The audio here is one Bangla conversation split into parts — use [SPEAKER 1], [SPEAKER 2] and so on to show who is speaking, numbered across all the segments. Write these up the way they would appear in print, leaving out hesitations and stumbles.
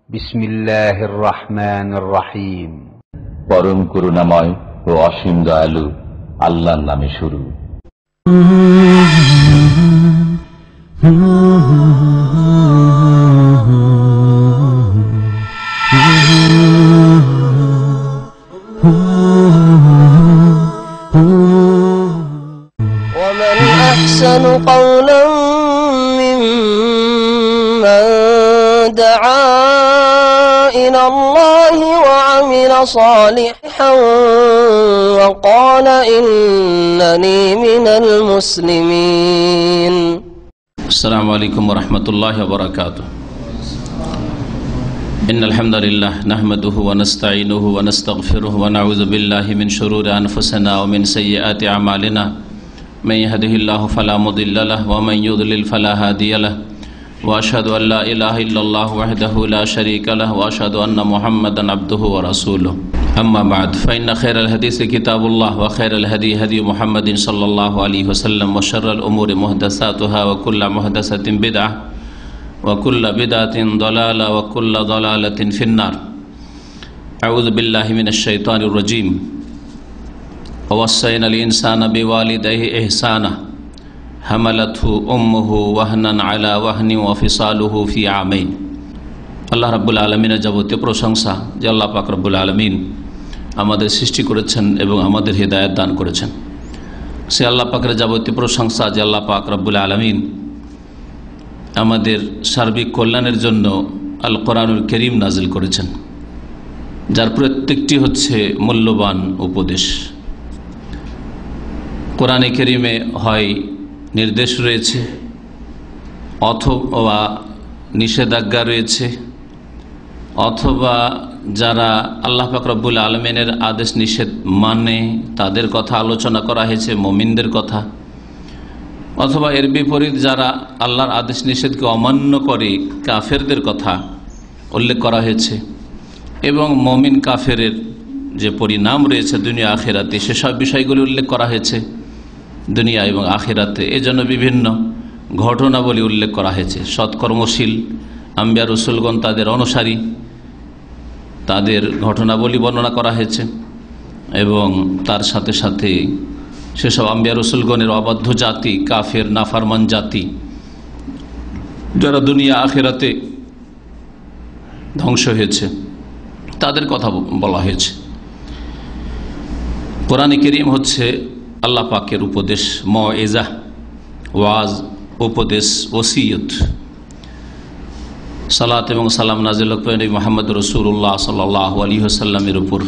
[SPEAKER 1] বিসমিল্লাহির রহমানির রহিম।
[SPEAKER 2] পরম করুণাময় ও অসীম দয়ালু আল্লাহর নামে শুরু।
[SPEAKER 3] ومن أحسن قولا ممن دعا إلى الله وعمل صالحا وقال إنني من المسلمين.
[SPEAKER 4] السلام عليكم ورحمة الله وبركاته. إن الحمد لله نحمده ونستعينه ونستغفره ونعوذ بالله من شرور أنفسنا ومن سيئات أعمالنا من يهده الله فلا مضل له ومن يضلل فلا هادي له وأشهد أن لا إله إلا الله وحده لا شريك له وأشهد أن محمدا عبده ورسوله. أما بعد فإن خير الحديث كتاب الله وخير الهدي هدي محمد صلى الله عليه وسلم وشر الأمور محدثاتها وكل محدثة بدعة وكل بدعة ضلالة وكل ضلالة في النار. أعوذ بالله من الشيطان الرجيم. ووصينا الإنسان بوالديه إحسانا حملته أمه وهنا على وهن وفصاله في عامين. আল্লাহ রাব্বুল আলামিনের যাবতীয় প্রশংসা যে আল্লাহ পাক রব্বুল আলামিন আমাদের সৃষ্টি করেছেন এবং আমাদের হিদায়াত দান করেছেন। সে আল্লাহ পাকের যাবতীয় প্রশংসা যে আল্লাহ পাক রব্বুল আলামিন আমাদের সার্বিক কল্যাণের জন্য আল কোরআনুল কারীম নাজিল করেছেন, যার প্রত্যেকটি হচ্ছে মূল্যবান উপদেশ। কোরআনে কারীমে হয় নির্দেশ রয়েছে অথবা নিষেধাজ্ঞা রয়েছে, অথবা যারা আল্লাহ পাক রব্বুল আলামিনের আদেশ নিষেধ মানে তাদের কথা আলোচনা করা হয়েছে, মুমিনদের কথা, অথবা এর বিপরীত যারা আল্লাহর আদেশ নিষেধকে অমান্য করে কাফেরদের কথা উল্লেখ করা হয়েছে, এবং মুমিন কাফেরের যে পরিণাম রয়েছে দুনিয়া আখিরাতে সেসব বিষয়গুলি উল্লেখ করা হয়েছে দুনিয়া এবং আখিরাতে। এজন্য বিভিন্ন ঘটনাবলী উল্লেখ করা হয়েছে। সৎকর্মশীল আম্বিয়া রসুলগণ তাদের অনুসারী তাদের ঘটনাবলী বর্ণনা করা হয়েছে, এবং তার সাথে সাথে সেসব আম্বিয়া রসুলগণের অবাধ্য জাতি, কাফের নাফরমান জাতি যারা দুনিয়া আখিরাতে ধ্বংস হয়েছে তাদের কথা বলা হয়েছে। কোরআনে কারীম হচ্ছে আল্লাহ পাকের উপদেশ, মওইজা, ওয়াজ, উপদেশ, ওসিয়ত। সালাত এবং সালাম নাজিল হোক নবী মুহাম্মদ রাসূলুল্লাহ সাল্লাল্লাহু আলাইহি ওয়াসাল্লামের উপর,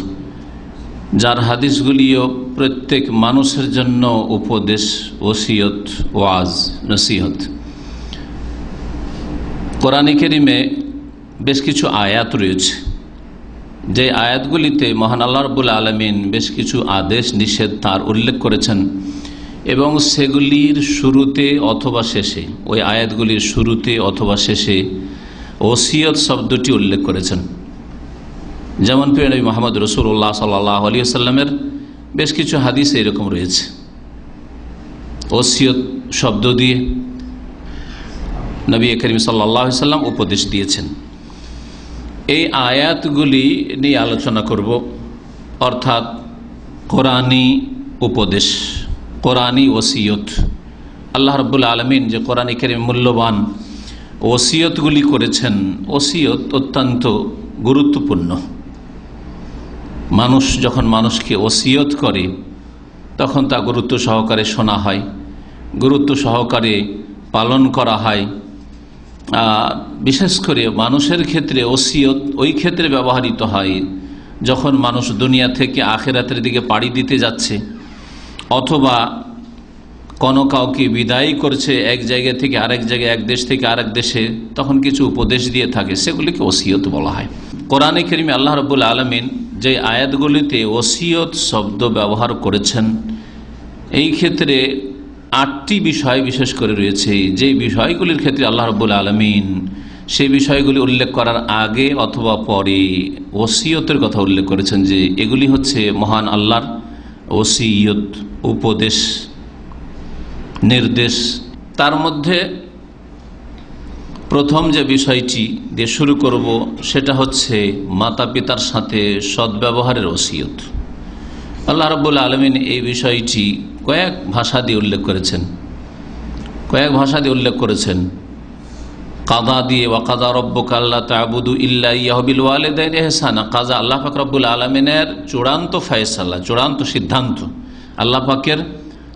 [SPEAKER 4] যার হাদিসগুলিও প্রত্যেক মানুষের জন্য উপদেশ, ওসিয়ত, ওয়াজ, নসিহত। কোরআনে কারীমে বেশ কিছু আয়াত রয়েছে, যে আয়াতগুলিতে মহান আল্লাহ রাব্বুল আলামিন বেশ কিছু আদেশ নিষেধ তার উল্লেখ করেছেন, এবং সেগুলির শুরুতে অথবা শেষে, ওই আয়াতগুলির শুরুতে অথবা শেষে ওসিয়ত শব্দটি উল্লেখ করেছেন। যেমন প্রিয় নবী মুহাম্মদ রাসূলুল্লাহ সাল্লাল্লাহু আলাইহি ওয়াসাল্লামের বেশ কিছু হাদিসে এরকম রয়েছে, ওসিয়ত শব্দ দিয়ে নবী করিম সাল্লাল্লাহু আলাইহি ওয়াসাল্লাম উপদেশ দিয়েছেন। এই আয়াতগুলি নিয়ে আলোচনা করব, অর্থাৎ কোরআনী উপদেশ, কোরআনী ওসিয়ত। আল্লাহ রাব্বুল আলামিন যে কোরআনে কারীম মূল্যবান ওসিয়তগুলি করেছেন, ওসিয়ত অত্যন্ত গুরুত্বপূর্ণ। মানুষ যখন মানুষকে ওসিয়ত করে তখন তা গুরুত্ব সহকারে শোনা হয়, গুরুত্ব সহকারে পালন করা হয়। বিশেষ করে মানুষের ক্ষেত্রে ওসিয়ত ওই ক্ষেত্রে ব্যবহৃত হয় যখন মানুষ দুনিয়া থেকে আখিরাতের দিকে পাড়ি দিতে যাচ্ছে, অথবা কোনো কাউকে বিদায় করছে এক জায়গা থেকে আরেক জায়গায়, এক দেশ থেকে আরেক দেশে, তখন কিছু উপদেশ দিয়ে থাকে, সেগুলিকে ওসিয়ত বলা হয়। কোরআনে কারীমে আল্লাহ রাব্বুল আলামিন যে আয়াতগুলিতে ওসিয়ত শব্দ ব্যবহার করেছেন, এই ক্ষেত্রে 8টি বিষয় বিশেষ করে রয়েছে, যে বিষয়গুলির ক্ষেত্রে আল্লাহ রাব্বুল আলামিন সেই বিষয়গুলি উল্লেখ করার আগে অথবা পরে ওসিয়তের কথা উল্লেখ করেছেন, যে এগুলি হচ্ছে মহান আল্লাহর ওসিয়ত, উপদেশ, নির্দেশ। তার মধ্যে প্রথম যে বিষয়টি দিয়ে শুরু করব সেটা হচ্ছে মাতা পিতার সাথে সদ্ব্যবহারের ওসিয়ত। আল্লাহ রাব্বুল আলামিন এই বিষয়টি কয়েক ভাষা দিয়ে উল্লেখ করেছেন। কাদা দিয়ে ওয়াকাদা রব্বুকা আল্লা তা'বুদু ইল্লা ইয়্যাহু বিল ওয়ালিদাইনি ইহসানা। কাজা আল্লাহ পাক রব্বুল আলামিনের চূড়ান্ত ফয়সালা, চূড়ান্ত সিদ্ধান্ত, আল্লাহ পাকের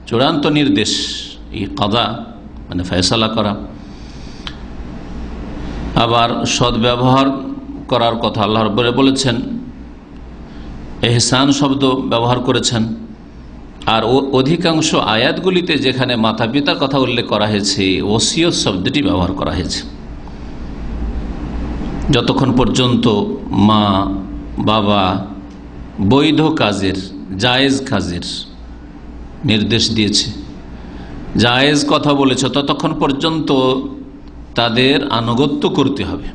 [SPEAKER 4] চূড়ান্ত নির্দেশ। এই কাদা মানে ফয়সালা করা। আবার সদ্ব্যবহার করার কথা আল্লাহ রাব্বুল বলেছেন, ইহসান শব্দ ব্যবহার করেছেন। আর অধিকাংশ আয়াতগুলিতে যেখানে মাতা পিতার কথা উল্লেখ করা হয়েছে ওসিয়ত শব্দটি ব্যবহার করা হয়েছে। যতক্ষণ পর্যন্ত মা বাবা বৈধ কাজের, জায়েজ কাজের নির্দেশ দিয়েছে, জায়েজ কথা বলেছে, ততক্ষণ পর্যন্ত তাদের আনুগত্য করতে হবে।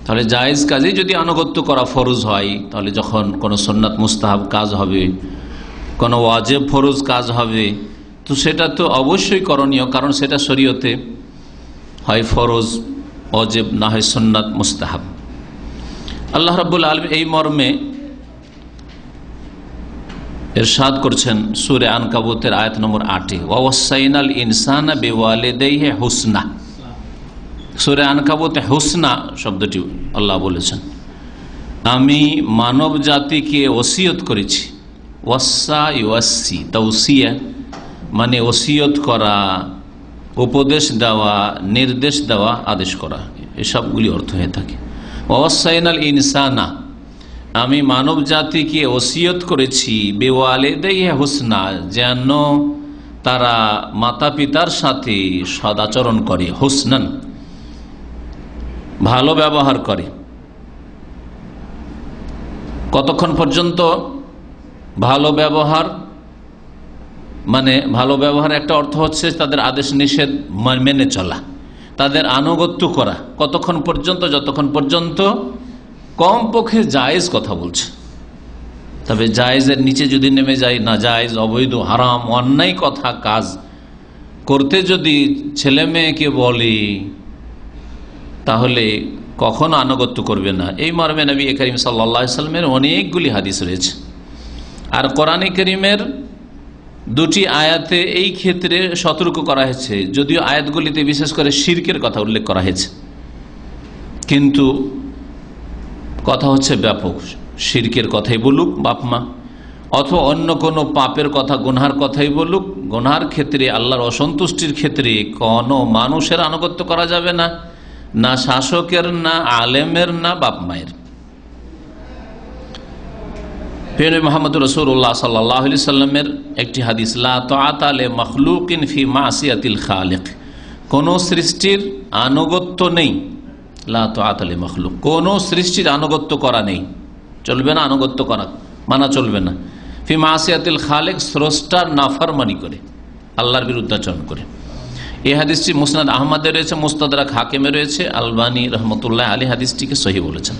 [SPEAKER 4] তাহলে জায়েজ কাজে যদি আনুগত্য করা ফরজ হয়, তাহলে যখন কোনো সুন্নাত মুস্তাহাব কাজ হবে, কোনো ওয়াজিব ফরজ কাজ হবে, তো সেটা তো অবশ্যই করণীয়, কারণ সেটা শরীয়তে হয় ফরজ ওয়াজিব, না হয় সুন্নাত মুস্তাহাব। আল্লাহ রাব্বুল আলামিন এই মর্মে ইরশাদ করছেন সূরা আনকাবুতের আয়াত নম্বর 8, ওয়াসাইনাল ইনসানা বিওয়ালিদাইহি হুসনা। সূরা আনকাবুতে হুসনা শব্দটি আল্লাহ বলেছেন, আমি মানব জাতিকে ওসিয়ত করেছি। ওয়াসা ইউসি তাওসিয়া মানে ওসিয়ত করা, উপদেশ দেওয়া, নির্দেশ দেওয়া, আদেশ করা, এসবগুলি অর্থ হয়ে থাকে। ওয়াসাইনাল ইনসানা, আমি মানব জাতিকে ওসিয়ত করেছি বিওয়ালিদাইহি হুসনা, যেন তারা মাতা পিতার সাথে সদাচরণ করে, হুসনান ভালো ব্যবহার করে। কতক্ষণ পর্যন্ত ভালো ব্যবহার? মানে ভালো ব্যবহার একটা অর্থ হচ্ছে তাদের আদেশ নিষেধ মেনে চলা, তাদের আনুগত্য করা। কতক্ষণ পর্যন্ত? যতক্ষণ পর্যন্ত কমপক্ষে জায়েজ কথা বলছে। তবে জায়েজের নিচে যদি নেমে যায়, না জায়েজ, অবৈধ, হারাম, অন্যায় কথা কাজ করতে যদি ছেলে মেয়েকে বলে, তাহলে কখনো আনুগত্য করবে না। এই মর্মে নবী করিম সাল্লাল্লাহু আলাইহি ওয়াসাল্লামের অনেকগুলি হাদিস রয়েছে। আর কোরআনে কারীমের দুটি আয়াতে এই ক্ষেত্রে সতর্ক করা হয়েছে, যদিও আয়াতগুলিতে বিশেষ করে শিরকের কথা উল্লেখ করা হয়েছে, কিন্তু কথা হচ্ছে ব্যাপক। শিরকের কথাই বলুক বাপ মা, অথবা অন্য কোনো পাপের কথা, গুনহার কথাই বলুক, গুনহার ক্ষেত্রে, আল্লাহর অসন্তুষ্টির ক্ষেত্রে কোনো মানুষের আনুগত্য করা যাবে না, না শাসকের, না আলেমের, না বাপ মায়ের। প্রিয় মুহাম্মদ রাসূলুল্লাহ সাল্লাল্লাহু আলাইহি সাল্লামের একটি হাদিস, লা তাআতা লি মাখলুকিন ফি মাসিয়াতিল খালিক, কোন সৃষ্টির আনুগত্য নেই। লা তাআতা লি মাখলুক, কোন সৃষ্টির আনুগত্য করা নেই, চলবে না আনুগত্য করা, মানা চলবে না। ফি মাসিয়াতিল খালিক, স্রষ্টার নাফরমানি করে, আল্লাহর বিরুদ্ধাচরণ করে। এই হাদিসটি মুসনাদ আহমদে রয়েছে, মুস্তাদরাক হাকিমে রয়েছে। আলবানী রহমতুল্লাহ আলী হাদিসটিকে সহিহ বলেছেন।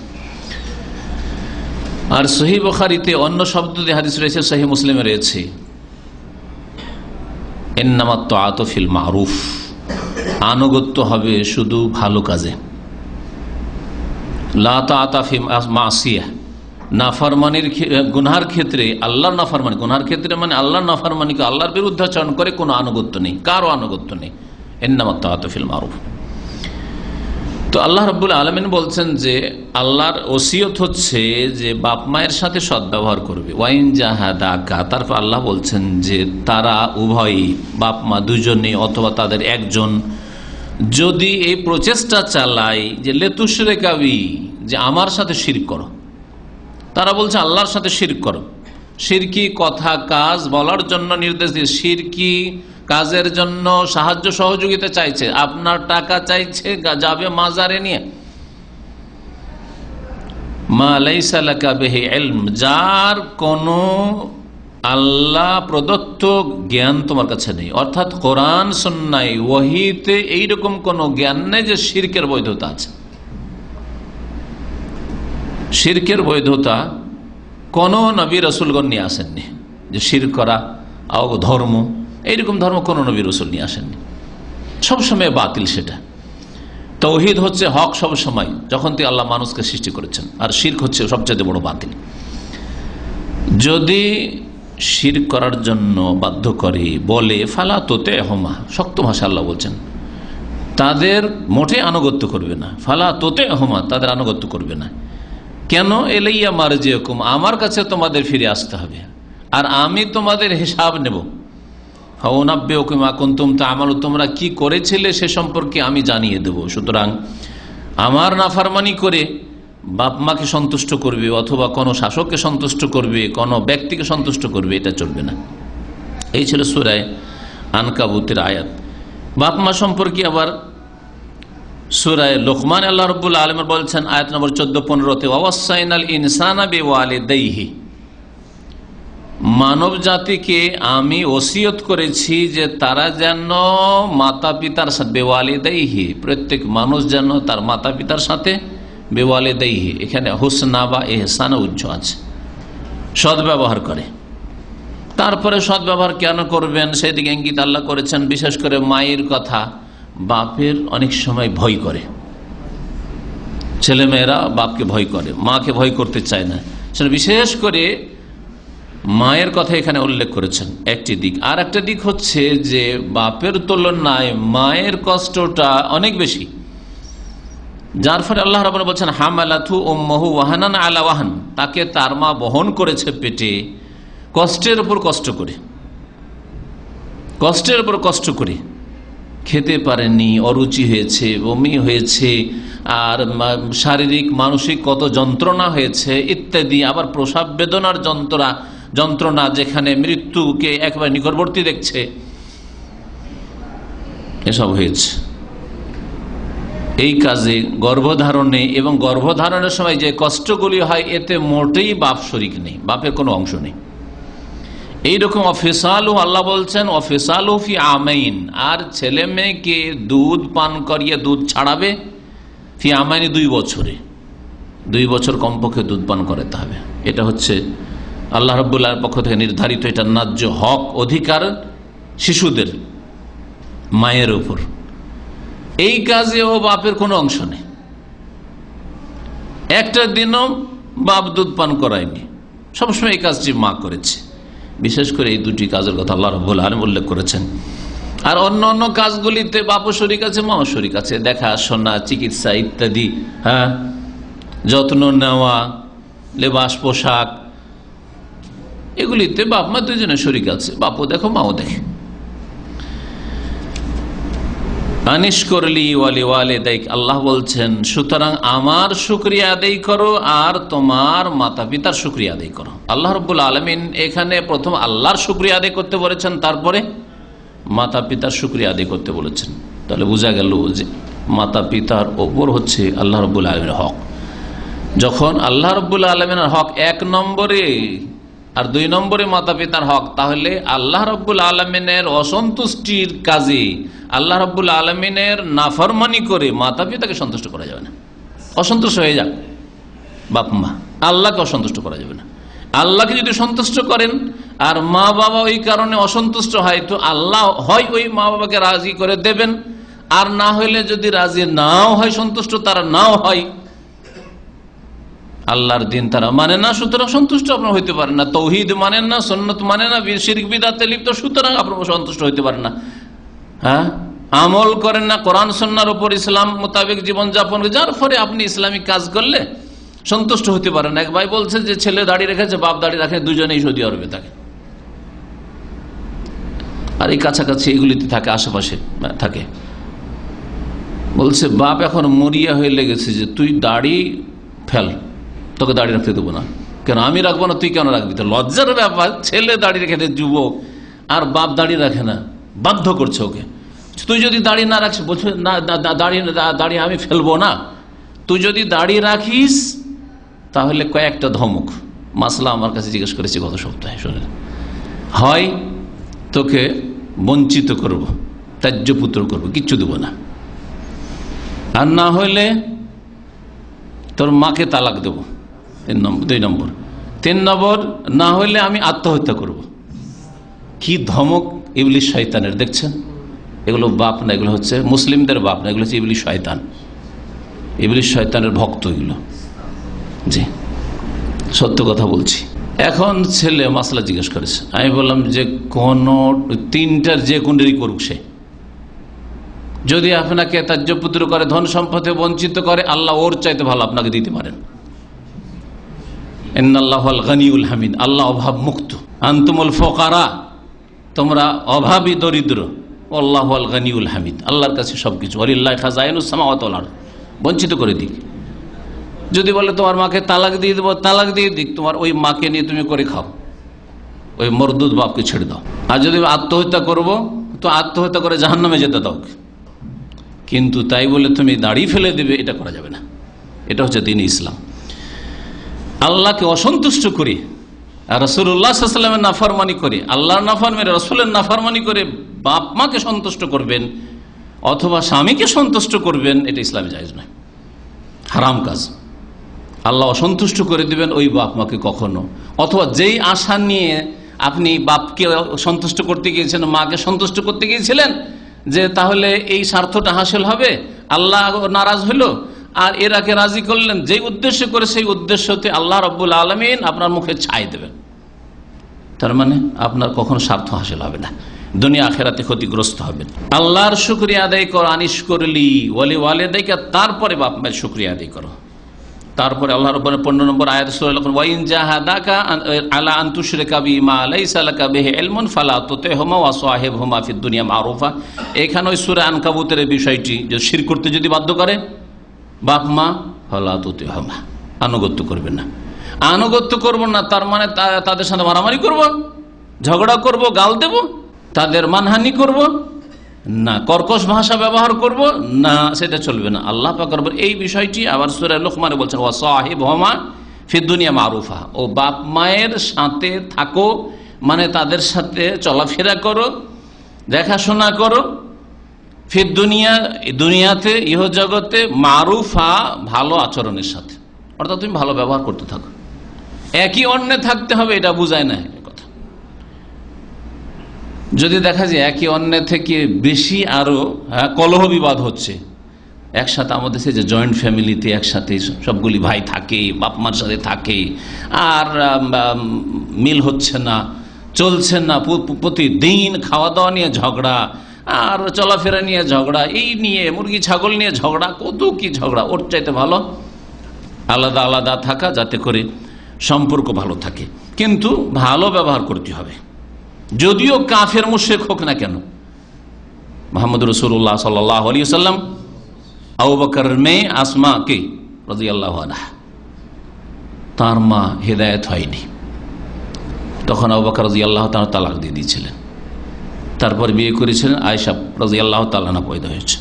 [SPEAKER 4] আর সহিহ বুখারীতে অন্য শব্দ দিয়ে হাদিস রয়েছে, সহিহ মুসলিমে রয়েছে, ইন্নামাত তাআতু ফিল মারুফ, আনুগত্য হবে শুধু ভালো কাজে। লা তাআতা ফি মাসিয়াহ, নাফরমানির, গুনহার ক্ষেত্রে, আল্লাহর নাফরমানি, গুনহার ক্ষেত্রে মানে আল্লাহর নাফরমানিকে, আল্লাহর বিরুদ্ধাচরণ করে কোনো আনুগত্য নেই, কারো আনুগত্য নেই। ইন্নামাত তাআতু ফিল মারুফ। তো আল্লাহ রাব্বুল আলামিন বলছেন যে আল্লাহর ওসিয়ত হচ্ছে যে বাপ মায়ের সাথে সদ্ব্যবহার করবে। ওয়াইন জাহাদাকা, তারপর আল্লাহ বলছেন যে তারা উভয়ই, বাপ মা দুজনে অথবা তাদের একজন, যদি এই প্রচেষ্টা চালায় যে লেতুশরিকা বি, যে আমার সাথে শিরক করো, তারা বলছে আল্লাহর সাথে শিরক করো। শিরকি কথা কাজ বলার জন্য নির্দেশ দিয়ে, শিরকি কাজের জন্য সাহায্য সহযোগিতা চাইছে, আপনার টাকা চাইছে, যাবে মাজারে নিয়ে। মা লাইসা লাকা বিহি ইলম, যার কোনো আল্লাহ প্রদত্ত জ্ঞান তোমার কাছে নেই, অর্থাৎ কোরআন সুন্নাহ ওহীতে এইরকম কোন জ্ঞান নেই যে শিরকের বৈধতা আছে। শিরকের বৈধতা কোন নবী রাসূলগণ নিয়ে আসেননি, যে শিরক করা ধর্ম, এইরকম ধর্ম কোন নবী রাসূল নিয়ে আসেননি, সবসময় বাতিল সেটা। তৌহিদ হচ্ছে হক সব সময়, যখন থেকে আল্লাহ মানুষকে সৃষ্টি করেছেন, আর শিরক হচ্ছে সবচেয়ে বড় বাতিল। যদি শিরক করার জন্য বাধ্য করে, বলে ফালা তোতে হমা, শক্ত ভাষা আল্লাহ বলছেন, তাদের মোটে আনুগত্য করবে না। ফালা তোতে হমা, তাদের আনুগত্য করবে না। কেন? এলাইয়া মারজিউকুম, আমার কাছে তোমাদের ফিরে আসতে হবে, আর আমি তোমাদের হিসাব নেব। ফাউনাব্বিউকুম মা কুনতুম তা'মালু, তোমরা কি করেছিলে সে সম্পর্কে আমি জানিয়ে দেব। সুতরাং আমার নাফরমানি করে বাপ মাকে সন্তুষ্ট করবে, অথবা কোনো শাসককে সন্তুষ্ট করবে, কোনো ব্যক্তিকে সন্তুষ্ট করবে, এটা চলবে না। এই ছিল সূরা আনকাবুতের আয়াত। বাপ মা সম্পর্কে আবার সূরা লোকমান আল্লাহ রাব্বুল আলামিন বলছেন আয়াত নম্বর 14-15-তে, ওয়াসাইনাল ইনসানা বিওয়ালিদাইহি, মানব জাতিকে আমি ওসিয়ত করেছি যে তারা যেন মাতা পিতার সাথে, বেওয়ালিদাইহি, প্রত্যেক মানুষ যেন তার মাতা পিতার সাথে, বেওয়ালিদাইহি এখানে হুসনা বা ইহসান উচ্চ আছে, সদ্ব্যবহার করে। তারপরে সদ্ব্যবহার কেন করবেন সেদিকে ইঙ্গিত আল্লাহ করেছেন। বিশেষ করে মায়ের কথা, বাপের অনেক সময় ভয় করে, ছেলেমেয়েরা বাপকে ভয় করে, মাকে ভয় করতে চায় না। সেটা বিশেষ করে মায়ের কথা এখানে উল্লেখ করেছেন একটি দিক। আর একটা দিক হচ্ছে যে বাপের তুলনায় মায়ের কষ্টটা অনেক বেশি, যার ফলে আল্লাহ রাব্বুল বলছেন হামালাতু উম্মুহু ওয়াহানান আলা ওয়াহান, তাকে তার মা বহন করেছে পেটে কষ্টের উপর কষ্ট করে, কষ্টের উপর কষ্ট করে, খেতে পারেনি, অরুচি হয়েছে, বমি হয়েছে, আর শারীরিক মানসিক কত যন্ত্রণা হয়েছে ইত্যাদি। আবার প্রসব বেদনার যন্ত্রণা, যেখানে মৃত্যুকে একবার নিকটবর্তী দেখছে, এসব হয়েছে। এই কাজে গর্ভধারণে এবং গর্ভধারণের সময় যে কষ্টগুলি হয়, এতে মোটেই বাপ শরিক নেই, বাপের কোনো অংশ নেই। এইরকম অফিসালু, আল্লাহ বলছেন অফিসালু ফি আমাইন, আর ছেলে মেয়েকে দুধ পান করিয়ে দুধ ছাড়াবে ফি আমাইনি, 2 বছরে, 2 বছর কমপক্ষে দুধ পান করাতে হবে। এটা হচ্ছে আল্লাহ রাব্বুল আলামিনের পক্ষ থেকে নির্ধারিত, এটা ন্যায্য হক, অধিকার শিশুদের মায়ের উপর। এই কাজেও বাপের কোনো অংশ নেই, একটা দিনও বাপ দুধ পান করায়নি, সবসময় এই কাজটি মা করেছে। বিশেষ করে এই 2টি কাজের কথা আল্লাহ রাব্বুল আলামিন উল্লেখ করেছেন। আর অন্য অন্য কাজগুলিতে বাপও শরীক আছে, মাও শরীক আছে, দেখাশোনা, চিকিৎসা ইত্যাদি, হ্যাঁ, যত্ন নেওয়া, লেবাস পোশাক, এগুলিতে বাপ মা দুজনে শরীক আছে, বাপও দেখো মাও দেখে। আনিশ করলি ওয়ালি ওয়ালিদাইক, আল্লাহ বলছেন সুতরাং আমার শুকরিয়া আদায় করো আর তোমার মাতা পিতার শুকরিয়া আদায় করো। আল্লাহ রাব্বুল আলামিন এখানে প্রথম আল্লাহর শুকরিয়া আদায় করতে বলেছেন, তারপরে মাতা পিতার শুকরিয়া আদায় করতে বলেছেন। তাহলে বোঝা গেল যে মাতা পিতার ওপর হচ্ছে আল্লাহ রাব্বুল আলামিনের হক। যখন আল্লাহ রাব্বুল আলামিনের হক 1 নম্বরে আর 2 নম্বরে মাতা পিতার হক, তাহলে আল্লাহ রাব্বুল আলামিনের অসন্তুষ্টির কাজে, আল্লাহ রাব্বুল আলামিনের নাফরমানি করে মাতা পিতাকে সন্তুষ্ট করা যাবে না। অসন্তুষ্ট হয়ে যাক বাপ মা, আল্লাহকে অসন্তুষ্ট করা যাবে না। আল্লাহকে যদি সন্তুষ্ট করেন আর মা বাবা ওই কারণে অসন্তুষ্ট হয়, তো আল্লাহ হয় ওই মা বাবাকে রাজি করে দেবেন, আর না হইলে যদি রাজি নাও হয়, সন্তুষ্ট তারা নাও হয়, আল্লাহর দিন তারা মানে না, সুতরাং সন্তুষ্ট আপনারা হইতে পারেন না। তৌহিদ মানেন না, সুন্নাত মানে না, শিরক বিদআতে লিপ্ত, সুতরাং আপনারা সন্তুষ্ট হইতে পারেন না। হ্যাঁ, আমল করেন না কোরআন সুন্নাহর উপর, ইসলাম মোতাবেক জীবন যাপন, যার ফলে আপনি ইসলামিক কাজ করলে সন্তুষ্ট হতে পারেন না। এক ভাই বলছে যে ছেলে দাঁড়িয়ে রেখেছে, বাপ দাঁড়িয়ে রাখে, দুজনেই সৌদি আরবে থাকে, আর এই কাছাকাছি এগুলিতে থাকে, আশেপাশে থাকে। বলছে বাপ এখন মরিয়া হয়ে লেগেছে যে তুই দাড়ি ফেল, তোকে দাড়ি রাখতে দেবো না। কেন? আমি রাখবো না, তুই কেন রাখবি? তো লজ্জার ব্যাপার, ছেলে দাড়ি রেখে দেয়, যুবক, আর বাপ দাড়ি রাখে না, বাধ্য করছে ওকে। তুই যদি দাড়ি না রাখিস, বলছে না দাড়ি আমি ফেলবো না, তুই যদি দাড়ি রাখিস তাহলে কয়েকটা ধমক। মাসলা আমার কাছে জিজ্ঞেস করেছি গত সপ্তাহে, শোনেন, হয় তোকে বঞ্চিত করব, ত্যায্য পুত্র করবো, কিচ্ছু দেবো না, আর না হইলে তোর মাকে তালাক দেবো, 2 নম্বর। 3 নম্বর, না হইলে আমি আত্মহত্যা করব। কি ধমক ইবলিস শয়তানের, দেখছেন? এগুলো বাপ না, এগুলো হচ্ছে মুসলিমদের বাপ না, এগুলো হচ্ছে ইবলিস শয়তান। ইবলিস শয়তানের ভক্ত এগুলো। জি, সত্য কথা বলছি। এখন ছেলে মাসলা জিজ্ঞেস করেছে, আমি বললাম যে কোন তিনটার যে কোনটারই করুক সে, যদি আপনাকে তাজ্জপুত্র করে, ধন সম্পদে বঞ্চিত করে, আল্লাহ ওর চাইতে ভালো আপনাকে দিতে পারেন। ইন্নাল্লাহুল গনিউল হামিদ, আল্লাহ অভাব মুক্ত। আনতুমুল ফুকারা, তোমরা অভাবী দরিদ্র। আল্লাহুল গনিউল হামিদ, আল্লাহর কাছে সবকিছু। ওয়ালিল্লাহি খাযাইনুস সামাওয়াতি ওয়াল আরদ, বঞ্চিত করে দিক। যদি বলে তোমার মাকে তালাক দিয়ে দেবো, তালাক দিয়ে দিক, তোমার ওই মাকে নিয়ে তুমি করে খাও, ওই মরদুদ বাপকে ছেড়ে দাও। আর যদি আত্মহত্যা করবো, তো আত্মহত্যা করে জাহান্নামে যেতে দাও। কিন্তু তাই বলে তুমি দাড়ি ফেলে দেবে, এটা করা যাবে না। এটা হচ্ছে দ্বীন ইসলাম। আল্লাহকে অসন্তুষ্ট করে, রাসূলুল্লাহ সাল্লাল্লাহু আলাইহি ওয়াসাল্লামের নাফরমানি করে, আল্লাহর নাফরমানি, রাসূলের নাফরমানি করে বাপ মাকে সন্তুষ্ট করবেন অথবা স্বামীকে সন্তুষ্ট করবেন, এটা ইসলামে জায়েজ নয়, হারাম কাজ। আল্লাহ অসন্তুষ্ট করে দিবেন ওই বাপ মাকে কখনো। অথবা যেই আশা নিয়ে আপনি বাপকে সন্তুষ্ট করতে গিয়েছেন, মাকে সন্তুষ্ট করতে গিয়েছিলেন, যে তাহলে এই স্বার্থটা হাসিল হবে, আল্লাহ নারাজ হলো আর এরাকে রাজি করলেন, যেই উদ্দেশ্য করে সেই উদ্দেশ্যতে আল্লাহ রাব্বুল আলামিন আপনার মুখে ছাই দেবেন। তার মানে আপনার কখনো স্বার্থ হাসিল হবে না, দুনিয়া আখেরাতে ক্ষতিগ্রস্ত হবেন। আল্লাহর শুকরিয়া আদায় করো, আনিশ করলি ওয়ালি ওয়ালিদাইকা, তারপরে বাপ মায়ের শুকরিয়া আদায় করো। তারপরে আল্লাহ রাব্বুল 15 নম্বর আয়াত সূরা আল-বাকারা, ওয়া ইন জাহাদাকা আলা আন তুশরিকা বিমা লাইসা লাকা বিহি ইলমুন ফালা তুতিহুমা ওয়া সাহিবহুমা ফিদ দুনিয়া মারুফা। এখানে ওই সূরা আনকাবুতের বিষয়টি, যে শিরক করতে যদি বাধ্য করে বাপ মা, ফালা তুতিহুমা, আনুগত্য করবেন না। আনুগত্য করব না তার মানে তাদের সাথে মারামারি করব, ঝগড়া করব, গাল দেব, তাদের মানহানি করব না, কর্কশ ভাষা ব্যবহার করব না, সেটা চলবে না। আল্লাহ পাক রব্বুল এই বিষয়টি আবার সূরা লুকমানে বলছেন, ওয়া সাহিবহুমা ফিদ দুনিয়া মারুফা, ও বাপ মায়ের সাথে থাকো, মানে তাদের সাথে চলাফেরা করো, দেখাশোনা করো, ফিদ দুনিয়া, দুনিয়াতে ইহ জগতে, মারুফা, ভালো আচরণের সাথে, অর্থাৎ তুমি ভালো ব্যবহার করতে থাকো। একই অন্যে থাকতে হবে এটা বুঝায় না কথা। যদি দেখা যায় একই অন্যের থেকে বেশি আরো কলহ বিবাদ হচ্ছে, একসাথে আমাদের যে জয়েন্ট ফ্যামিলিতে একসাথে সবগুলি ভাই থাকে, বাপ মার সাথে থাকে, আর মিল হচ্ছে না, চলছে না, প্রতিদিন খাওয়া দাওয়া নিয়ে ঝগড়া, আর চলাফেরা নিয়ে ঝগড়া, এই নিয়ে মুরগি ছাগল নিয়ে ঝগড়া, কত কি ঝগড়া। ওর চাইতে ভালো আলাদা আলাদা থাকা, যাতে করে সম্পর্ক ভালো থাকে, কিন্তু ভালো ব্যবহার করতে হবে। যদিও কাফের মুশরিক হোক না কেন। মুহাম্মদ রাসূলুল্লাহ সাল্লাল্লাহু আলাইহি ওয়াসাল্লাম আবু বকরের মেয়ে আসমা কে রাদিয়াল্লাহু আনহা, তার মা হেদায়েত হয়নি, তখন আবু বকর রাদিয়াল্লাহু তাআলা তালাক দিয়ে দিয়েছিলেন। তারপর বিয়ে করেছিলেন আয়েশা রাদিয়াল্লাহু তাআলা না, পয়দা হয়েছে।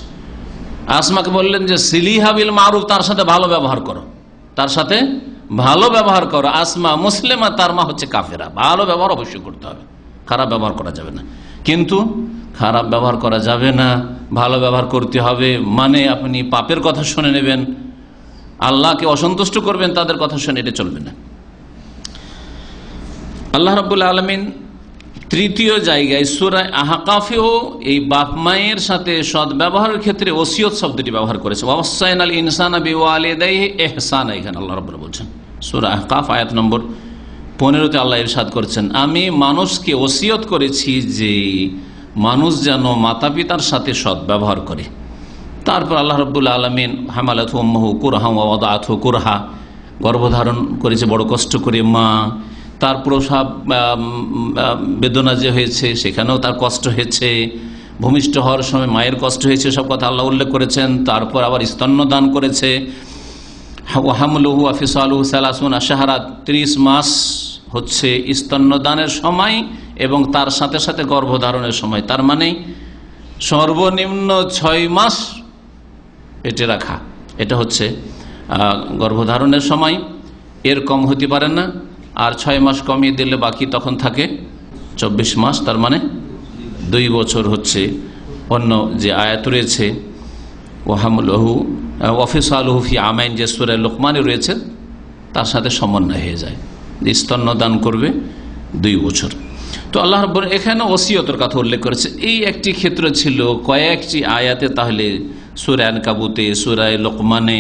[SPEAKER 4] আসমাকে বললেন যে সিলিহা বিল মারুফ, তার সাথে ভালো ব্যবহার করো, তার সাথে ভালো ব্যবহার করো। আসমা মুসলিমা, তার মা হচ্ছে কাফেরা। ভালো ব্যবহার অবশ্যই করতে হবে, খারাপ ব্যবহার করা যাবে না। কিন্তু খারাপ ব্যবহার করা যাবে না, ভালো ব্যবহার করতে হবে। মানে আপনি পাপের কথা শুনে নেবেন, আল্লাহকে অসন্তুষ্ট করবেন তাদের কথা শুনে, এটা চলবে না। আল্লাহ রাব্বুল আলামিন তৃতীয় জায়গায় সূরা আহকাফেও এই বাপ মায়ের সাথে সৎ ব্যবহারের ক্ষেত্রে ওসিয়ত শব্দটি ব্যবহার করেছে। ওয়াসাইনাল ইনসানা বিওয়ালিদাইহি ইহসানা, এখানে আল্লাহ রাব্বুল বলছেন সূরা আহকাফ আয়াত নম্বর 15-তে আল্লাহ ইরশাদ করেছেন, আমি মানুষকে ওসিয়ত করেছি যে মানুষ যেন মাতা পিতার সাথে সৎ ব্যবহার করে। তারপর আল্লাহ রাব্বুল আলামিন হামালাতহু উম্মুহু কুরহা ওয়া ওয়াদাআতহু কুরহা, গর্ভধারণ করেছে বড় কষ্ট করে মা, তার প্রসব বেদনা যে হয়েছে সেখানেও তার কষ্ট হয়েছে, ভূমিষ্ঠ হওয়ার সময় মায়ের কষ্ট হয়েছে, সব কথা আল্লাহ উল্লেখ করেছেন। তারপর আবার স্তন্যদান করেছে, হামলুহু ওয়া ফিসালুহু 30 শাহরা, 30 মাস হচ্ছে স্তন্যদানের সময় এবং তার সাথে সাথে গর্ভধারণের সময়। তার মানে সর্বনিম্ন 6 মাস পেটে রাখা, এটা হচ্ছে গর্ভধারণের সময়, এর কম হতে পারে না। আর 6 মাস কমিয়ে দিলে বাকি তখন থাকে 24 মাস, তার মানে 2 বছর হচ্ছে অন্য যে আয়াত রয়েছে ওয়াহামুলহু ওয়াফিসালহু ফি আমাইন, যে সূরা লুকমানে রয়েছে, তার সাথে সমন্বয় হয়ে যায়, স্তন্যদান করবে 2 বছর। তো আল্লাহ রাব্বুল এখানে ওসিয়তের কথা উল্লেখ করেছে। এই একটি ক্ষেত্র ছিল কয়েকটি আয়াতে, তাহলে সূরা আনকাবুতে, সূরা লুকমানে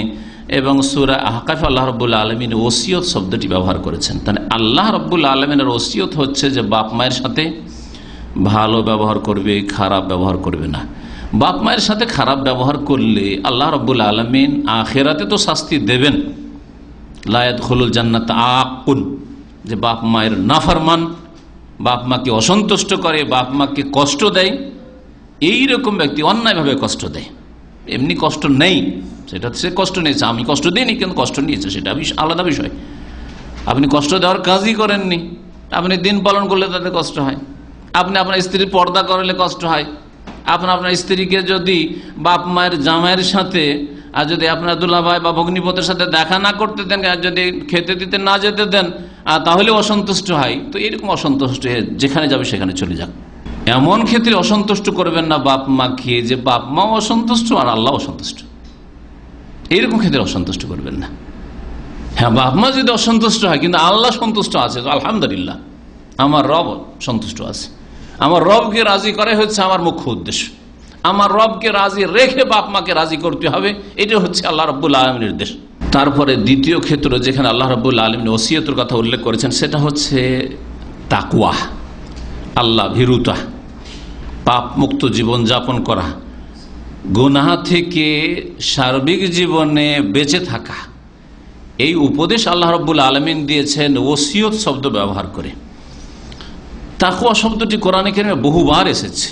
[SPEAKER 4] এবং সূরা আহকাফ আল্লাহ রাব্বুল আলামিন ওসিয়ত শব্দটি ব্যবহার করেছেন। তাহলে আল্লাহ রাব্বুল আলামিনের ওসিয়ত হচ্ছে যে বাপ মায়ের সাথে ভালো ব্যবহার করবে, খারাপ ব্যবহার করবে না। বাপ মায়ের সাথে খারাপ ব্যবহার করলে আল্লাহ রাব্বুল আলামিন আখিরাতে তো শাস্তি দেবেন। লা ইয়াদখুলুল জান্নাত আকুন, যে বাপ মায়ের নাফরমান, বাপ মাকে অসন্তুষ্ট করে, বাপ মাকে কষ্ট দেয়, এইরকম ব্যক্তি অন্যায়ভাবে কষ্ট দেয়। এমনি কষ্ট নেই, সেটা সে কষ্ট নিয়েছে, আমি কষ্ট দিইনি কিন্তু কষ্ট নিয়েছে, সেটা আলাদা বিষয়। আপনি কষ্ট দেওয়ার কাজই করেননি, আপনি দিন পালন করলে তাতে কষ্ট হয়, আপনি আপনার স্ত্রীর পর্দা করলে কষ্ট হয়, আপনার স্ত্রীকে যদি বাপ মায়ের জামাইয়ের সাথে আর যদি আপনার দুলাভাই বা ভগ্নিপতির সাথে দেখা না করতে দেন, আর যদি খেতে দিতে না যেতে দেন, তাহলে অসন্তুষ্ট হয়। তো এরকম অসন্তুষ্ট যেখানে যাবে সেখানে চলে যাক। এমন ক্ষেত্রে অসন্তুষ্ট করবেন না বাপ মাকে যে বাপ মা অসন্তুষ্ট আর আল্লাহ অসন্তুষ্ট, এইরকম ক্ষেত্রে অসন্তুষ্ট করবেন না। হ্যাঁ, বাপ মা যদি অসন্তুষ্ট হয় কিন্তু আল্লাহ সন্তুষ্ট আছে, আলহামদুলিল্লাহ, আমার রব সন্তুষ্ট আছে, আমার রবকে রাজি করাই হচ্ছে আমার মুখ্য উদ্দেশ্য। আমার রবকে রাজি রেখে বাপ মাকে রাজি করতে হবে, এটা হচ্ছে আল্লাহ রাব্বুল আলামিনের নির্দেশ। তারপরে দ্বিতীয় ক্ষেত্র যেখানে আল্লাহ রাব্বুল আলামিন ওসিয়তের কথা উল্লেখ করেছেন, সেটা হচ্ছে তাকওয়া, আল্লাহ ভীরুতা, পাপ মুক্ত জীবন যাপন করা, গুনাহ থেকে সার্বিক জীবনে বেঁচে থাকা। এই উপদেশ আল্লাহ রাব্বুল আলামিন দিয়েছেন ওসিয়ত শব্দ ব্যবহার করে। তাকওয়া শব্দটি কোরআনে কারিমে বহুবার এসেছে,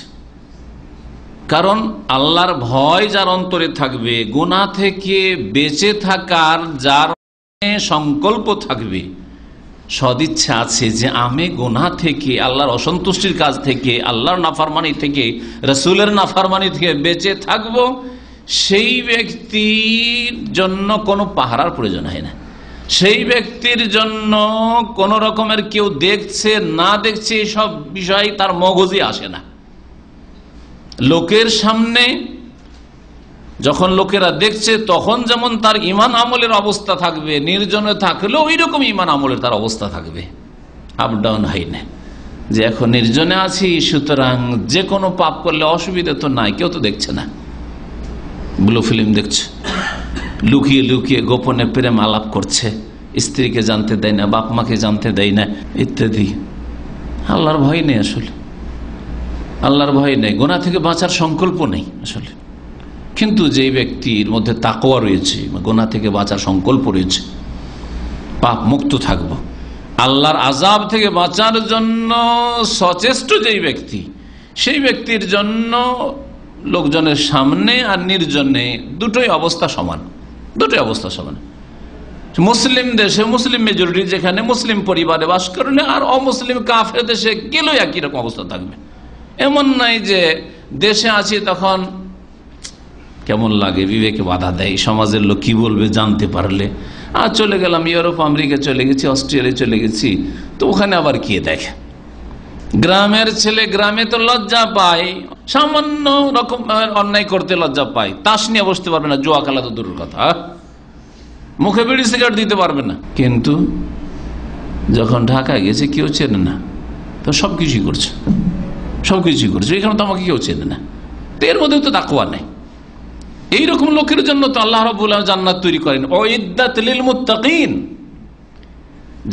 [SPEAKER 4] কারণ আল্লাহর ভয় যার অন্তরে থাকবে, গুনাহ থেকে বেঁচে থাকার যার সংকল্প থাকবে, সদিচ্ছা আছে যে আমি গুনাহ থেকে, আল্লাহর অসন্তুষ্টির কাজ থেকে, আল্লাহর নাফরমানি থেকে, রাসূলের নাফরমানি থেকে বেঁচে থাকব, সেই ব্যক্তির জন্য কোনো পাহারার প্রয়োজন হয় না। সেই ব্যক্তির জন্য কোন রকমের কেউ দেখছে না দেখছে সব বিষয় তার মগজে আসে না। লোকের সামনে যখন লোকেরা দেখছে তখন যেমন তার ঈমান আমলের অবস্থা থাকবে, নির্জনে থাকলেও ওই রকম ঈমান আমলের তার অবস্থা থাকবে, আপ ডাউন হয় না। যে এখন নির্জনে আছি সুতরাং যে কোনো পাপ করলে অসুবিধা তো নাই, কেউ তো দেখছে না, ব্লু ফিল্ম দেখছে, লুকিয়ে লুকিয়ে গোপনে প্রেম আলাপ করছে, স্ত্রীকে জানতে দেয় না, বাপ মাকে জানতে দেয় না, ইত্যাদি। আল্লাহর ভয় নেই, আসলে আল্লাহর ভয় নেই, গুনাহ থেকে বাঁচার সংকল্প নেই আসলে। কিন্তু যে ব্যক্তির মধ্যে তাকওয়া রয়েছে, গুনাহ থেকে বাঁচার সংকল্প রয়েছে, পাপ মুক্ত থাকব, আল্লাহর আযাব থেকে বাঁচার জন্য সচেষ্ট যেই ব্যক্তি, সেই ব্যক্তির জন্য লোকজনের সামনে আর নির্জনে দুটোই অবস্থা সমান, দুটোই অবস্থা সমান। মুসলিম দেশে মুসলিম মেজরিটি যেখানে মুসলিম পরিবারে বাস করলে আর অমুসলিম কাফের দেশে গেলেও একই রকম অবস্থা থাকবে। এমন নাই যে দেশে আছি তখন কেমন লাগে, বিবেকে বাধা দেয়, সমাজের লোক কি বলবে জানতে পারলে, আর চলে গেলাম ইউরোপ আমেরিকা চলে গেছি, অস্ট্রেলিয়া চলে গেছি, তো ওখানে আবার কে দেখে। গ্রামের ছেলে গ্রামে তো লজ্জা পায়, সামান্য রকম অন্যায় করতে লজ্জা পায়, তাস নিয়ে বসতে পারবে না, জুয়া খেলা তো দূরের কথা, মুখে বিড়ি সিগারেট দিতে পারবে না। কিন্তু যখন ঢাকায় গেছে কেউ চেনে না, তো সবকিছুই করছে, সবকিছুই করছে, এখানে তো আমাকে কেউ চেনে না, তো এর মধ্যে তো তাকওয়া নেই। এইরকম লোকের জন্য তো আল্লাহ রাব্বুল আলামিন জান্নাত তৈরি করেন, উইদ্দাত লিল মুত্তাকিন,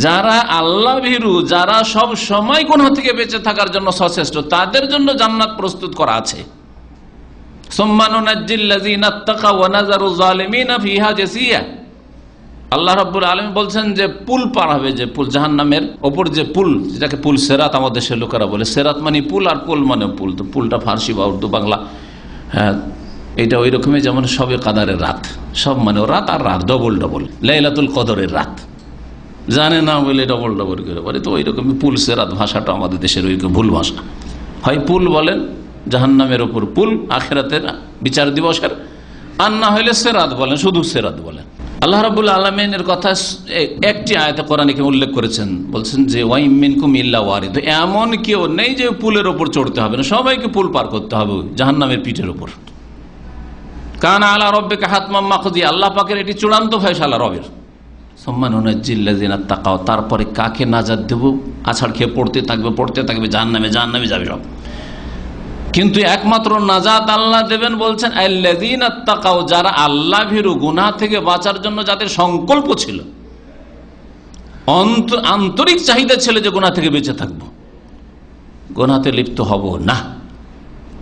[SPEAKER 4] যারা আল্লাহ ভীরু, যারা সব সময় গুনাহ থেকে বেঁচে থাকার জন্য সচেষ্ট, তাদের জন্য জান্নাত প্রস্তুত করা আছে। সুম্মা নুনাজ্জিল লাযিনা ইত্তাকাও ওয়া নাযারু যালিমিনা ফিহা জাসিয়া। আল্লাহ রাব্বুল আলামিন বলছেন যে পুল পার হবে, যে পুল জাহান্নামের ওপর, যে পুল, যেটাকে পুল সেরাত আমাদের দেশের লোকেরা বলে, সেরাত মানে পুল আর পুল মানে পুল, তো পুলটা ফার্সি বা উর্দু বাংলা, হ্যাঁ এটা ওই রকমই, যেমন সবে কাদারের রাত, সব মানে রাত আর রাত, ডবল ডবল, লাইলাতুল কদরের রাত, জানে না বলে ডবল ডবল করে বলে, তো ওই রকমই পুল সেরাত ভাষাটা আমাদের দেশের ওই ভুল ভাষা। হয় পুল বলেন জাহান্নামের ওপর পুল আখিরাতের বিচার দিবসের, আর না হইলে সেরাত বলেন, শুধু সেরাত বলেন। আল্লাহ রাব্বুল আলামিনের কথা একটি আয়াতে কোরআনে উল্লেখ করেছেন, বলছেন যে ওয়াইম মিনকুম ইল্লা ওয়ারিদ, এমন কেউ নেই যে পুলের ওপর চড়তে হবে না, সবাইকে পুল পার করতে হবে জাহান্নামের পিঠের ওপর। কানা আলা রাব্বিকা হাতমান মাকদিয়া, আল্লাহ পাকের এটি চূড়ান্ত ফয়সালা রবের। সুম্মা নুনাজ্জিল লাযিনা তাকাও, তারপরে কাকে নাজাত দেব, আছাড় খেয়ে পড়তে থাকবে জাহান্নামে, জাহান্নামে যাবে সব। কিন্তু একমাত্র নাজাত আল্লাহ দেবেন বলছেন আল্লাযীনা তাকাও, যারা আল্লাহ ভীরু, গুনাহ থেকে বাঁচার জন্য যাদের সংকল্প ছিল, আন্তরিক চাহিদা ছিল যে গুনাহ থেকে বেঁচে থাকবো, গুনাহতে লিপ্ত হব না।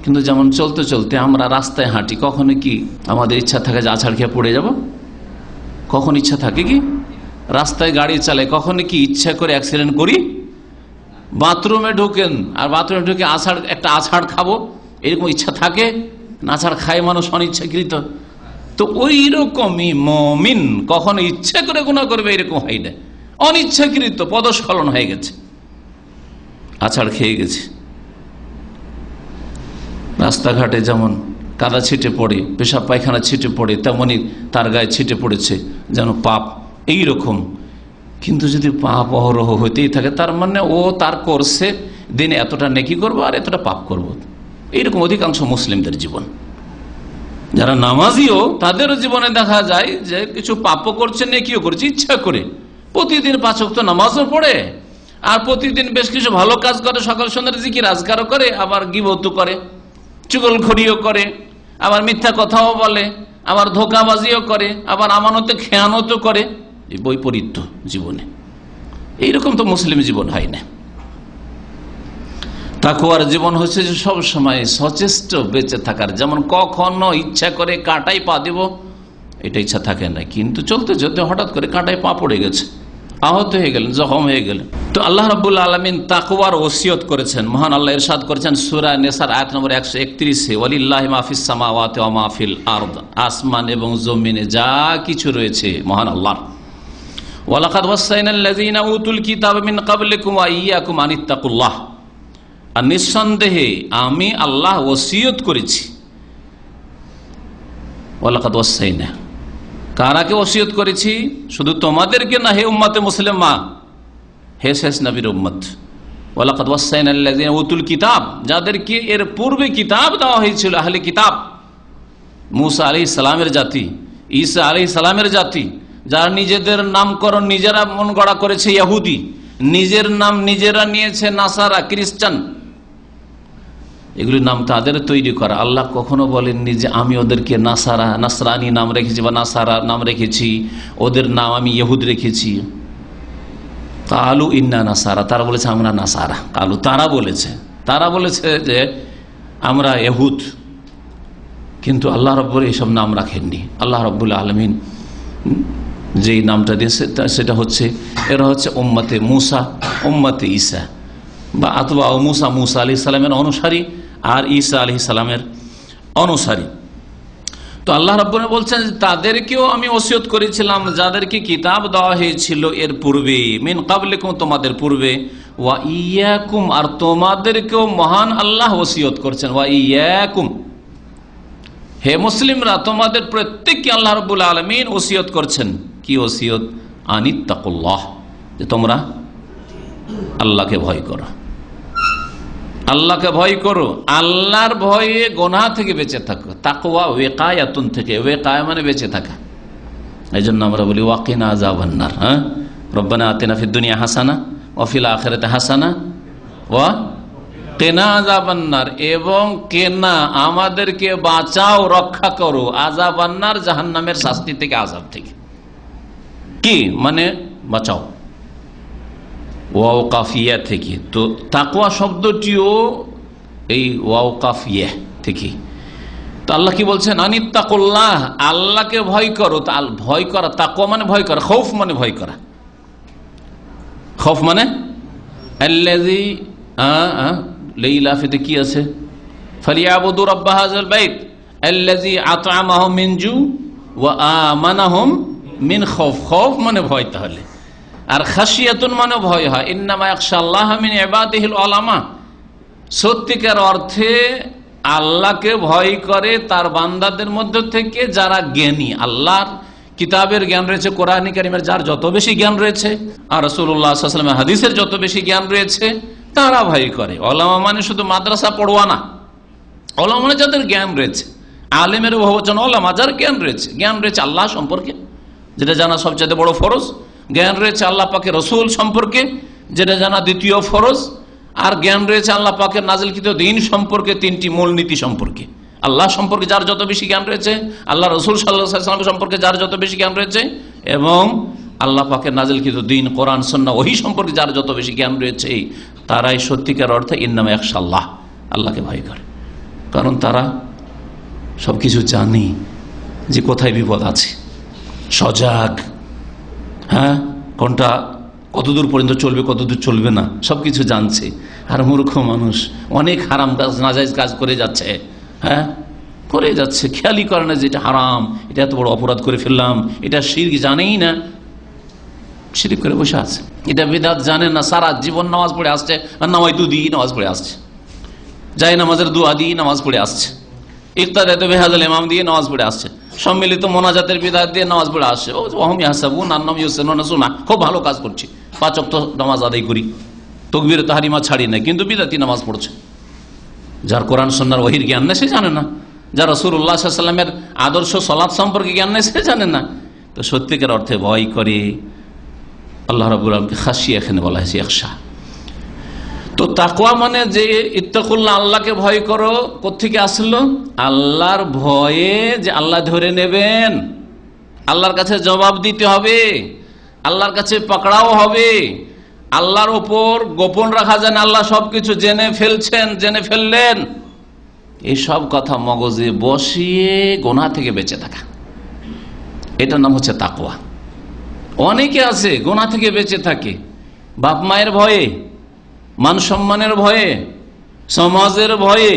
[SPEAKER 4] কিন্তু যেমন চলতে চলতে আমরা রাস্তায় হাঁটি, কখনো কি আমাদের ইচ্ছা থাকে যে আছাড় খেয়ে পড়ে যাব? কখন ইচ্ছা থাকে কি? রাস্তায় গাড়ি চালাই, কখনো কি ইচ্ছা করে অ্যাক্সিডেন্ট করি? বাথরুমে ঢোকেন আর বাথরুমে ঢুকে একটা আছাড় খাবো, এরকম ইচ্ছা থাকে? আছাড় খায় মানুষ অনিচ্ছাকৃত। তো ওই রকমই মুমিন কখনো ইচ্ছা করে গুনাহ করবে এরকম হয় না, অনিচ্ছাকৃত পদস্খলন হয়ে গেছে, আছাড় খেয়ে গেছে। রাস্তাঘাটে যেমন কাদা ছিটে পড়ে, পেশাব পায়খানা ছিটে পড়ে, তেমনি তার গায়ে ছিটে পড়েছে যেন পাপ, এই রকম। কিন্তু যদি পাপ অহরহ হইতেই থাকে, তার মানে ও তার করছে দিনে এতটা নেকি করবো আর এতটা পাপ করব, এইরকম অধিকাংশ মুসলিমদের জীবন। যারা নামাজিও তাদেরও জীবনে দেখা যায় যে কিছু পাপও করছে, নেকিও করছে ইচ্ছা করে, প্রতিদিন 5 ওয়াক্ত নামাজও পড়ে আর প্রতিদিন বেশ কিছু ভালো কাজ করে, সকাল সন্ধ্যার জিকির আজকারও করে, আবার গীবতও করে, চুগলখড়িও করে, আবার মিথ্যা কথাও বলে, আবার ধোঁকাবাজিও করে, আবার আমানতে খেয়ানতও করে। বৈপরীত্য জীবনে, এইরকম তো মুসলিম জীবন হয় না। তাকওয়ার জীবন হচ্ছে যে সব সময় সচেষ্ট বেঁচে থাকার, যেমন কখনো ইচ্ছা করে কাঁটায় পা দেব এটা ইচ্ছা থাকে না, কিন্তু চলতে চলতে হঠাৎ করে কাঁটায় পা পড়ে গেছে, আহত হয়ে গেলেন, জখম হয়ে গেলেন। তো আল্লাহ রাব্বুল আলামিন তাকওয়ার ওসিয়ত করেছেন। মহান আল্লাহ ইরশাদ করেছেন সূরা নিসার আয়াত নম্বর 131-এ, ওয়ালিল্লাহি মা ফিস সামাওয়াতি ওয়া মা ফিল আরদ, আসমান এবং জমিনে যা কিছু রয়েছে মহান আল্লাহর। ওয়ালাকাদ ওয়াসাইনাল লাযীনা উতুল কিতাবা মিন ক্বাবলিকুম ওয়া ইয়্যাকুম আনিত্তাকুল্লাহ, আর নিঃসন্দেহে আমি আল্লাহ ওসিয়ত করেছি। ওয়ালাকাদ ওয়াসাইনা, কারাকে ওসিয়ত করেছি? শুধু তোমাদেরকে না, হে উম্মতে মুসলিমা, হে শেষ নবীর উম্মত। ওয়ালাকাদ ওয়াসাইনাল লাযীনা উতুল কিতাব, যাদেরকে এর পূর্বে কিতাব দেওয়া হয়েছিল, আহলে কিতাব, মুসা আলাইহিস সালামের জাতি, ঈসা আলাইহিস সালামের জাতি, যারা নিজেদের নামকরণ নিজেরা মন গড়া করেছে ইহুদি, নিজের নাম নিজেরা নিয়েছে নাসারা, খ্রিস্টান, এগুলির নাম তাদের তৈরি করা। আল্লাহ কখনো বলেননি যে আমি ওদেরকে নাসরানি নাম রেখেছি বা নাসারা নাম রেখেছি, ওদের নাম আমি ইহুদ রেখেছি। কালু ইন্না নাসারা, তারা বলেছে আমরা নাসারা। কালু, তারা বলেছে যে আমরা ইহুদ, কিন্তু আল্লাহ রব্বুল এইসব নাম রাখেননি। আল্লাহ রব্বুল আলামিন যেই নামটা দিয়েছে সেটা হচ্ছে, এরা হচ্ছে উম্মতে মুসা, উম্মতে ঈসা, বা আতবা ও মুসা, মুসা আলাইহিস সালামের অনুসারী আর ঈসা আলাইহিস সালামের অনুসারী। তো আল্লাহ রাব্বুল বলছেন তাদেরকেও আমি ওসিয়ত করেছিলাম যাদেরকে কিতাব দেওয়া হয়েছিল এর পূর্বে, মিন ক্বাবলিকুম, তোমাদের পূর্বে, ওয়া ইয়্যাকুম, আর তোমাদেরকেও মহান আল্লাহ ওসিয়ত করছেন, ওয়া ইয়্যাকুম, হে মুসলিমরা তোমাদের প্রত্যেককে আল্লাহ রাব্বুল আলামিন ওসিয়ত করছেন। কি ওসিয়ত? আনিত্তাকুল্লাহ, যে তোমরা আল্লাহকে ভয় করো, আল্লাহকে ভয় করো, আল্লাহর ভয়ে গুনাহ থেকে বেঁচে থাকো। তাকওয়া ওয়াকায়াতুন থেকে, ওয়াকায়া মানে বেঁচে থাকা। এই জন্য আমরা বলি ওয়াকিনা আযাবান নার। হ্যাঁ, রব্বানা আতিনা ফিদ দুনিয়া হাসানা ওয়া ফিল আখিরাতি হাসানা ওয়া কিনা আযাবান নার, এবং কেনা আমাদেরকে বাঁচাও, রক্ষা করো আযাবান নার, জাহান্নামের শাস্তি থেকে, আযাব থেকে। কি মানে? বাঁচাও। ওয়াও কাফিয়া থেকে, তো তাকওয়া শব্দটিও এই ওয়াও কাফিয়া থেকে। তো আল্লাহ কি বলছেন? আনিত্তাকুল্লাহ, আল্লাহকে ভয় করো। ভয় করা, তাকওয়া মানে ভয় করা, খৌফ মানে ভয় করা। খৌফ মানে আল্লাযী লাইলাফিতে কি আছে? ফালিয়াবুদু রাব্ব হাযাল বাইত আল্লাযী আত'আমাহুম মিন জু ওয়া আমানাহুম মিন খৌফ। খৌফ মানে ভয়। তাহলে আর খাশিয়াতুন মানে ভয় হয়। ইন্নামা ইয়াখশাল্লাহা মিন ইবাদিহিল উলামা, সত্যিকার অর্থে আল্লাহকে ভয় করে তার বান্দাদের মধ্য থেকে যারা জ্ঞানী। আল্লাহর কিতাবের জ্ঞান রয়েছে, কোরআন কারীমের যার যত বেশি জ্ঞান রয়েছে, আর রাসূলুল্লাহ সাল্লাল্লাহু আলাইহি ওয়াসাল্লামের হাদিসের যত বেশি জ্ঞান রয়েছে, তারা ভয় করে। উলামা মানে শুধু মাদ্রাসা পড়ুয়া না, উলামা মানে যাদের জ্ঞান রয়েছে। আলেমের বহুবচন উলামা, যার জ্ঞান রয়েছে আল্লাহ সম্পর্কে, যেটা জানা সবচেয়ে বড় ফরজ। জ্ঞান রয়েছে আল্লাহ পাকের রসুল সম্পর্কে, যেটা জানা দ্বিতীয় ফরজ। আর জ্ঞান রয়েছে আল্লাহ পাকের নাজিলকৃত দ্বীন সম্পর্কে, তিনটি মূলনীতি সম্পর্কে। আল্লাহ সম্পর্কে যার যত বেশি জ্ঞান রয়েছে, আল্লাহ রসুল সাল্লাল্লাহু আলাইহি ওয়াসাল্লাম সম্পর্কে যার যত বেশি জ্ঞান রয়েছে, এবং আল্লাহ পাকের নাজিলকৃত দ্বীন কোরআন সুন্নাহ ওহী সম্পর্কে যার যত বেশি জ্ঞান রয়েছে, তারাই সত্যিকার অর্থে ইন্নামা ইয়াখশাল্লাহ, আল্লাহকে ভয় করে। কারণ তারা সবকিছু জানে যে কোথায় বিপদ আছে, সজাগ, হ্যাঁ, কোনটা কতদূর পর্যন্ত চলবে, কতদূর চলবে না, সবকিছু জানছে। আর মূর্খ মানুষ অনেক হারাম কাজ, নাজায়েজ কাজ করে যাচ্ছে, হ্যাঁ, করে যাচ্ছে, খেয়ালই করে না যে এটা হারাম, এটা এত বড় অপরাধ করে ফেললাম, এটা শিরক জানেই না, শিরক করে বসে আছে। এটা বিদআত জানে না, সারা জীবন নামাজ পড়ে আসছে, আর নামাইতু দিয়ে নামাজ পড়ে আসছে, যাই নামাজের দোয়া দিয়ে নামাজ পড়ে আসছে, ইক্তাদাত বিহাযাল ইমাম দিয়ে নামাজ পড়ে আসছে, সম্মিলিত মোনাজাতের বিদআত দিয়ে নামাজ পড়ে আসছে। ও ওয়াহুম ইয়াহসাবুন আন্নাহুম ইউহসিনুনা সুননা, খুব ভালো কাজ করছি, 5 ওয়াক্ত নামাজ আদায় করি, তাকবীরে তাহরিমা ছাড়ি না, কিন্তু বিদআতি নামাজ পড়ছে। যার কোরআন সুন্নাহর ওহীর জ্ঞান নেই সে জানে না, যার রাসূলুল্লাহ সাল্লাল্লাহু আলাইহি ওয়াসাল্লামের আদর্শ সালাত সম্পর্কে জ্ঞান নেই সে জানে না। তো সত্যিকার অর্থে ভয় করে আল্লাহ রাব্বুল আলামিনকে খাশিয়া এখানে বলা হয়েছে, ইখশা। তো তাকওয়া মানে যে ইত্তাকুল্লাহ, আল্লাহকে ভয় করো, কোত্থেকে আসলো? আল্লাহর ভয়ে, যে আল্লাহ ধরে নেবেন, আল্লাহর কাছে জবাব দিতে হবে, আল্লাহর কাছে পাকড়াও হবে, আল্লাহর ওপর গোপন রাখা যায় না, আল্লাহ সবকিছু জেনে ফেলছেন, জেনে ফেললেন, এইসব কথা মগজে বসিয়ে গুনাহ থেকে বেঁচে থাকা, এটার নাম হচ্ছে তাকওয়া। অনেকে আছে গুনাহ থেকে বেঁচে থাকে বাপ মায়ের ভয়ে, মান সম্মানের ভয়ে, সমাজের ভয়ে,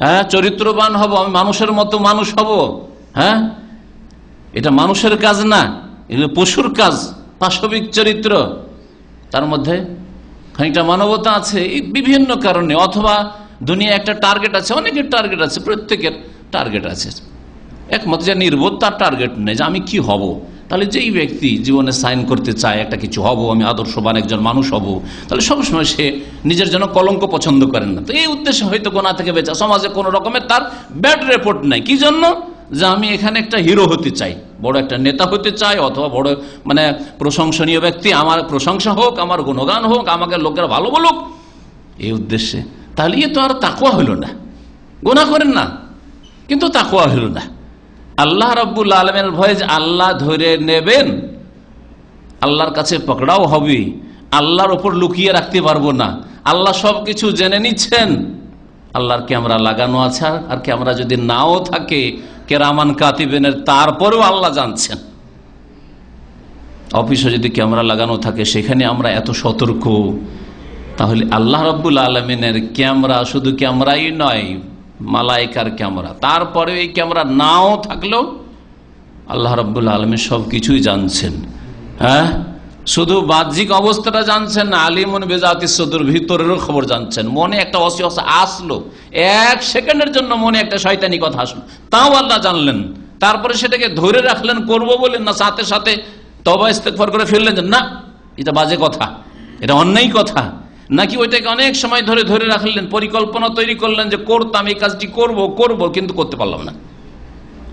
[SPEAKER 4] হ্যাঁ, চরিত্রবান হব, আমি মানুষের মতো মানুষ হব, হ্যাঁ, এটা মানুষের কাজ না, এগুলো পশুর কাজ, পাশবিক চরিত্র, তার মধ্যে খানিকটা মানবতা আছে, এই বিভিন্ন কারণে। অথবা দুনিয়া একটা টার্গেট আছে, অনেকের টার্গেট আছে, প্রত্যেকের টার্গেট আছে, একমত যে নির্বোধ তার টার্গেট নেই যে আমি কি হব। তাহলে যেই ব্যক্তি জীবনে সাইন করতে চায় একটা কিছু হব, আমি আদর্শবান একজন মানুষ হব, তাহলে সবসময় সে নিজের জন্য কলঙ্ক পছন্দ করেন না। তো এই উদ্দেশ্যে হয়তো গুনাহ থেকে বেঁচে, সমাজে কোনো রকমের তার ব্যাড রিপোর্ট নাই, কি জন্য? যে আমি এখানে একটা হিরো হতে চাই, বড় একটা নেতা হতে চাই, অথবা বড় মানে প্রশংসনীয় ব্যক্তি, আমার প্রশংসা হোক, আমার গুণগান হোক, আমাকে লোকেরা ভালো বলুক, এই উদ্দেশ্যে। তাহলে তো আর তাকওয়া হইল না, গুনাহ করেন না কিন্তু তাকওয়া হইল না। আল্লাহ রাব্বুল আলামিনের ভয়ে যে আল্লাহ ধরে নেবেন, আল্লাহর কাছে পকড়াও হবে, আল্লাহর ওপর লুকিয়ে রাখতে পারবো না, আল্লাহ সবকিছু জেনে নিচ্ছেন, আল্লাহর ক্যামেরা লাগানো আছে, আর ক্যামেরা যদি নাও থাকে কেরামান কাতিবিনের, তারপরেও আল্লাহ জানছেন। অফিসে যদি ক্যামেরা লাগানো থাকে সেখানে আমরা এত সতর্ক, তাহলে আল্লাহ রাব্বুল আলামিনের ক্যামেরা শুধু ক্যামেরাই নয়, মালাইকার ক্যামেরা, তারপরে এই ক্যামেরা নাও থাকলেও আল্লাহ রাব্বুল আলামিন সবকিছুই জানছেন। হ্যাঁ, শুধু বাহ্যিক অবস্থাটা জানছেন না, আলিমুন বিজাতিস সুদূর, ভিতরেরও খবর জানছেন। মনে একটা ওয়াসওয়াসা আসলো, 1 সেকেন্ডের জন্য মনে একটা শয়তানি কথা আসলো, তাও আল্লাহ জানলেন, তারপরে সেটাকে ধরে রাখলেন, করব বলেন না, সাথে সাথে তওবা ইস্তেগফার করে ফেললেন যে না এটা বাজে কথা, এটা অন্যায় কথা, নাকি ওইটাকে অনেক সময় ধরে ধরে রাখলেন, পরিকল্পনা তৈরি করলেন যে করতাম, এই কাজটি করব কিন্তু করতে পারলাম না,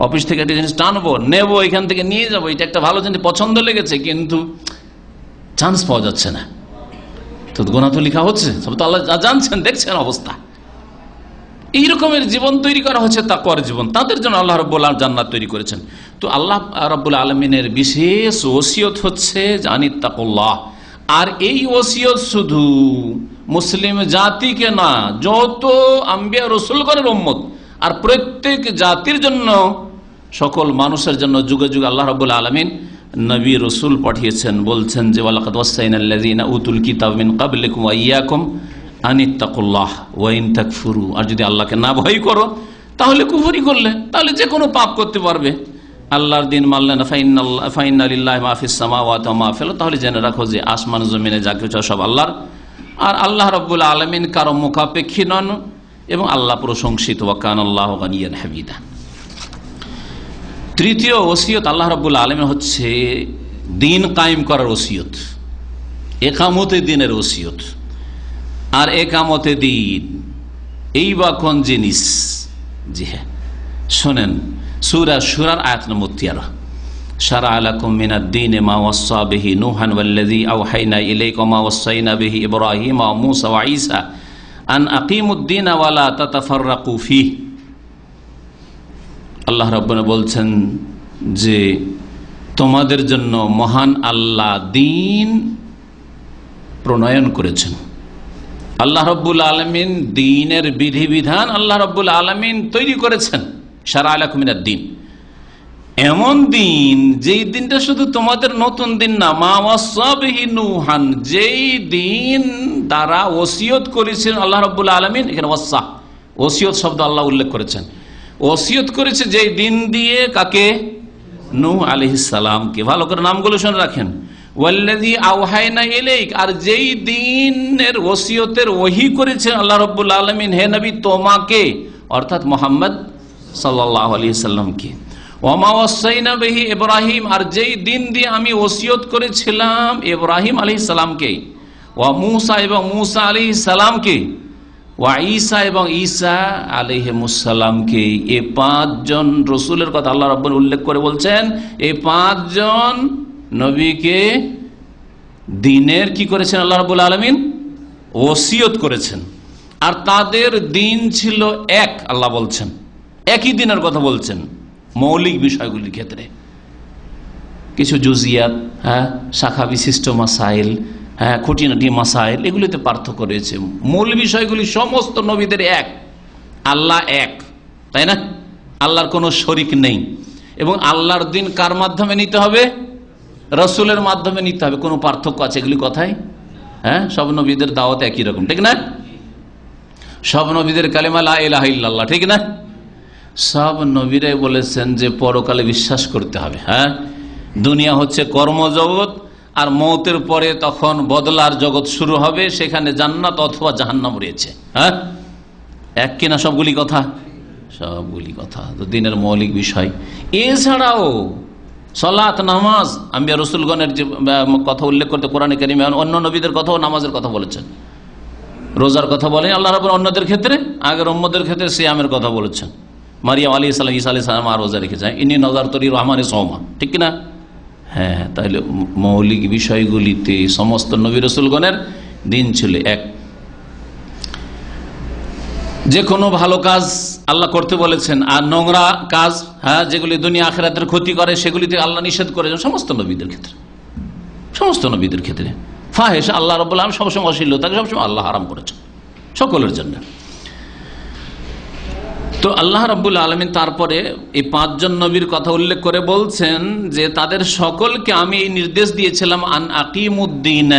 [SPEAKER 4] অফিস থেকে একটা জিনিস টানবো, নেবো, এখান থেকে নিয়ে যাবো, এটা একটা ভালো জিনিস পছন্দ লেগেছে, কিন্তু চান্স পাওয়া যাচ্ছে না, তো গুনাহ তো লেখা হচ্ছে, সব তো আল্লাহ জানছেন, দেখছেন অবস্থা। এই রকমের জীবন তৈরি করা হচ্ছে তাকওয়ার জীবন, তাদের জন্য আল্লাহ রাব্বুল আলামিন জান্নাত তৈরি করেছেন। তো আল্লাহ রাব্বুল আলামিনের বিশেষ ওসিয়ত হচ্ছে জানিত্তাকুল্লাহ, আর এই ওসিয়ত শুধু মুসলিম জাতিকে না, যত আম্বিয়া রাসূলগণের উম্মত আর প্রত্যেক জাতির জন্য, সকল মানুষের জন্য যুগে যুগে আল্লাহ রাব্বুল আলামিন নবী রাসূল পাঠিয়েছেন। বলছেন যে ওয়ালাকাদ ওয়াসাইনাল্লাযীনা উতুল কিতাব মিন ক্বাবলিকুম ওয়া ইয়্যাকুম আনিত্তাকুল্লাহ ওয়া ইন তাকফুরু, আর যদি আল্লাহকে না ভয় করো তাহলে কুফরি করলে, তাহলে যে কোনো পাপ করতে পারবে, আল্লাহর দিন মানলে না, ফাইন্না লিল্লাহি মা ফিস সামাওয়াতি ওয়া মা ফিল আরদ, তাহলে জেনে রাখো যে আসমান জমিনে যা কিছু সব আল্লাহর, আর আল্লাহ রাব্বুল আলামিন কারো মুখাপেক্ষী নন, এবং আল্লাহ প্রশংসিত, ওয়া কানাল্লাহু গানিয়ান হামিদা। তৃতীয় ওসিয়ত আল্লাহ রাব্বুল আলামিন হচ্ছে দিন কায়েম করার ওসিয়ত, একামতে দিনের ওসিয়ত। আর একামতে দিন এই বা কোন জিনিস? জি হ্যাঁ, শোনেন, সূরা শুরার আয়াত নম্বর 13, শারআ লাকুম মিনাদ দীনি মা ওয়াসসা বিহি নূহান ওয়াল্লাযী আওহাইনা ইলাইকা মা ওয়াসাইনা বিহি ইব্রাহিম ওয়া মূসা ওয়া ঈসা আন আকিমুদ্দীনা ওয়া লা তাতাফাররাকু ফীহি। আল্লাহ রাব্বুনা বলছেন যে তোমাদের জন্য মহান আল্লাহ দ্বীন প্রণয়ন করেছেন। আল্লাহ রাব্বুল আলামিন দ্বীনের বিধিবিধান আল্লাহ রাব্বুল আলামিন তৈরি করেছেন। শারআ লাকুম মিনাদ দীন, এমন দিন যেই দিনটা শুধু তোমাদের নতুন দিন না, মা ওয়াসসা বিহি নূহান, যেই দিন দ্বারা ওসিয়ত করেছেন আল্লাহ রাব্বুল আলামিন। এখানে ওয়াসসা, ওসিয়ত শব্দ আল্লাহ উল্লেখ করেছেন। ওসিয়ত করেছে যেই দিন দিয়ে, কাকে? নূহ আলাইহিস সালামকে। ভালো করে নামগুলো শুনে রাখেন। ওয়াল্লাযী আওহাইনা ইলাইক, আর যেই দিনের ওসিয়তের ওহী করেছেন আল্লাহ রাব্বুল আলামিন হে নবী তোমাকে, অর্থাৎ মুহাম্মদ সাল্লাল্লাহু আলাইহি সাল্লামকে। ওমা ওয়াসাইনা বিহি ইব্রাহিম, আর যেই দিন দিয়ে আমি ওসিয়ত করেছিলাম ইব্রাহিম আলাইহিস সালামকে, ওয়া মূসা এবং মূসা আলাইহিস সালামকে, ওয়া ঈসা এবং ঈসা আলাইহিমুস সালামকে। এই পাঁচজন রাসূলের কথা আল্লাহ রাব্বুল উল্লেখ করে বলছেন এই পাঁচজন নবীকে দ্বীনের কি করেছেন আল্লাহ রাব্বুল আলামিন? ওসিয়ত করেছেন। আর তাদের দ্বীন ছিল এক, আল্লাহ বলছেন একই দিনের কথা বলছেন। মৌলিক বিষয়গুলির ক্ষেত্রে কিছু জুজিয়াত, শাখা বিশিষ্ট মাসাইল, খুঁটিনাটি মাসাইল, এগুলিতে পার্থক্য রয়েছে। মূল বিষয়গুলি সমস্ত নবীদের এক, আল্লাহ এক, তাই না? আল্লাহর কোনো শরিক নেই। এবং আল্লাহর দিন কার মাধ্যমে নিতে হবে? রাসূলের মাধ্যমে নিতে হবে। কোনো পার্থক্য আছে এগুলি কথায়? সব নবীদের দাওয়াত একই রকম, ঠিক না? সব নবীদের কালেমা লা ইলাহা ইল্লাল্লাহ, ঠিক না? সব নবীরাই বলেছেন যে পরকালে বিশ্বাস করতে হবে। দুনিয়া হচ্ছে কর্মজগৎ, আর মওতের পরে তখন বদলার জগৎ শুরু হবে, সেখানে জান্নাত অথবা জাহান্নাম রয়েছে। এক কিনা সবগুলি কথা? সবগুলি কথা তো দিনের মৌলিক বিষয়। এছাড়াও সালাত, নামাজ, আম্বিয়া রাসূলগণের যে কথা উল্লেখ করতে কোরআনে কারিমে অন্য নবীদের কথাও নামাজের কথা বলেছেন। রোজার কথা বলেন আল্লাহ রাব্বুল অন্যদের ক্ষেত্রে, আগের উম্মতের ক্ষেত্রে সিয়ামের কথা বলেছেন। মারিয়াম আলাইহিস সালাম, ঈসা আলাইহিস সালাম আর রোজা রেখেছেন। ইন্নী নাযারতু লির-রহমানি সাওমা, ঠিক কিনা? তাহলে মৌলিক বিষয়গুলিতে সমস্ত নবী রাসূলগণের দিন ছিল এক। যে কোনো ভালো কাজ আল্লাহ করতে বলেছেন, আর নোংরা কাজ যেগুলি দুনিয়া আখিরাতের ক্ষতি করে সেগুলিতে আল্লাহ নিষেধ করেছেন সমস্ত নবীদের ক্ষেত্রে। সমস্ত নবীদের ক্ষেত্রে ফাহিশা আল্লাহ রাব্বুল আলামিন সবসময় অশ্লীলতাকে সবসময় আল্লাহ হারাম করেছেন সকলের জন্য। তো আল্লাহ রাব্বুল আলামিন তারপরে এই পাঁচজন নবীর কথা উল্লেখ করে বলছেন যে তাদের সকলকে আমি এই নির্দেশ দিয়েছিলাম আন আকিমুদ্দিন,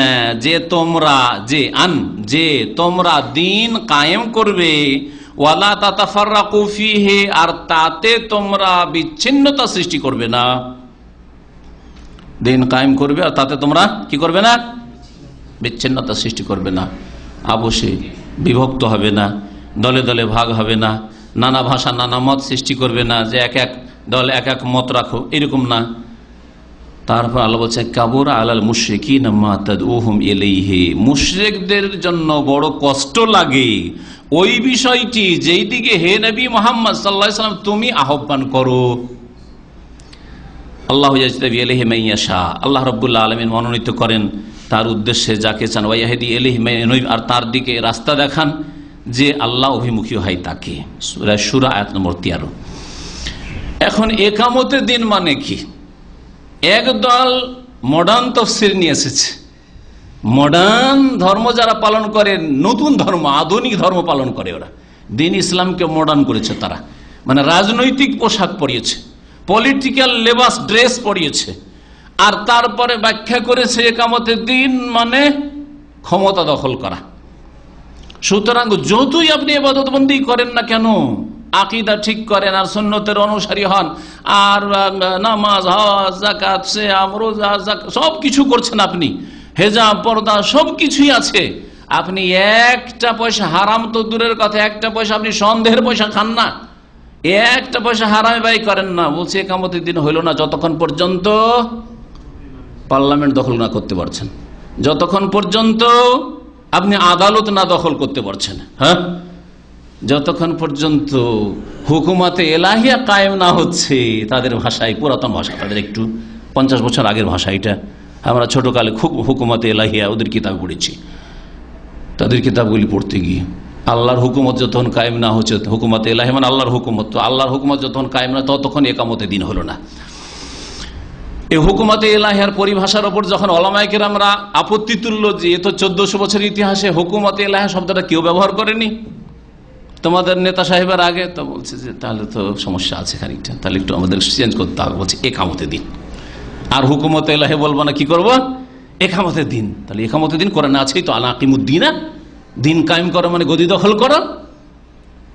[SPEAKER 4] যে তোমরা দিন কায়েম করবে, ওয়ালা তাতাফাররাকু ফীহি, আর তাতে তোমরা বিচ্ছিন্নতা সৃষ্টি করবে না। দিন কায়েম করবে আর তাতে তোমরা কি করবে না? বিচ্ছিন্নতা সৃষ্টি করবে না। অবশ্যই বিভক্ত হবে না, দলে দলে ভাগ হবে না, নানা ভাষা নানা মত সৃষ্টি করবে না, যে এক এক দল এক এক মত রাখো, এরকম না। তারপর আল্লাহ বলছে কাবুরা আলাল মুশরিকিনা মা তাদউহুম ইলাইহি, মুশরিকদের জন্য বড় কষ্ট লাগে ওই বিষয়টি যেই দিকে হে নবী মুহাম্মদ সাল্লাল্লাহু আলাইহি ওয়াসাল্লাম তুমি আহ্বান করো। আল্লাহু ইয়াজতাবি ইলাইহি মান ইয়াশা, আল্লাহ রাব্বুল আলামিন মনোনীত করেন তার উদ্দেশ্যে যাকে চান, ওয়া ইয়াহদি ইলাইহি মান, আর তার দিকে রাস্তা দেখান যে আল্লাহ অভিমুখী হয় তাকে। সূরা শুরা আয়াত নম্বর 13। এখন একামতের দিন মানে কি? একদল মডার্ন তাফসীর নিয়ে এসেছে। মডার্ন ধর্ম যারা পালন করে, নতুন ধর্ম, আধুনিক ধর্ম পালন করে, ওরা দিন ইসলামকে মডার্ন করেছে। তারা মানে রাজনৈতিক পোশাক পরিয়েছে, পলিটিক্যাল লেবাস ড্রেস পরিয়েছে, আর তারপরে ব্যাখ্যা করেছে একামতের দিন মানে ক্ষমতা দখল করা। সুতরাং যতই আপনি ইবাদতবন্দি করেন না কেন, আকীদা ঠিক করেন আর সুন্নতের অনুসারী হন, আর নামাজ, হজ, যাকাত, সিয়াম, রোজা, সব কিছু করছেন আপনি, হেজাব, পর্দা সব কিছুই আছে, আপনি একটা পয়সা হারাম তো দূরের কথা, একটা পয়সা আপনি সন্দেহের পয়সা খান না, একটা পয়সা হারামে ব্যয় করেন না, বলছে কিয়ামতের দিন হইল না যতক্ষণ পর্যন্ত পার্লামেন্ট দখল না করতে পারছেন, যতক্ষণ পর্যন্ত আপনি আদালত না দখল করতে পারছেন, যতক্ষণ পর্যন্ত হুকুমাতে এলাহিয়া কায়েম না হচ্ছে, তাদের ভাষায় পুরাতন ভাষা, তাদের একটু 50 বছর আগের ভাষা এটা। আমরা ছোটকালে খুব হুকুমতে এলাহিয়া ওদের কিতাব পড়েছি। তাদের কিতাবগুলি পড়তে গিয়ে আল্লাহর হুকুমত যতক্ষণ কায়েম না হচ্ছে, হুকুমতে এলাহি মানে আল্লাহর হুকুমত, তো আল্লাহর হুকুমত যতক্ষণ কায়েম না ততক্ষণ একামতে দিন হলো না। এই হুকুমতে এলাহিয়ার পরিভাষার ওপর যখন ওলামায়ে কেরামরা আপত্তি তুলল যে এ তো 1400 বছরের ইতিহাসে হুকুমতে এলাহিয়া শব্দটা কেউ ব্যবহার করেনি তোমাদের নেতা সাহেবের আগে, তো বলছে যে তাহলে তো সমস্যা আছে খানিকটা, তাহলে একটু আমাদের চেঞ্জ করতে হবে। বলছে একামতে দিন, আর হুকুমতে এলাহি বলবো না, কি করবো? একামতে দিন। তাহলে একামতে দিন কোরআনে আছেই তো, আনাকিমুদ্দিনা, দিন কায়েম করো মানে গদি দখল করো।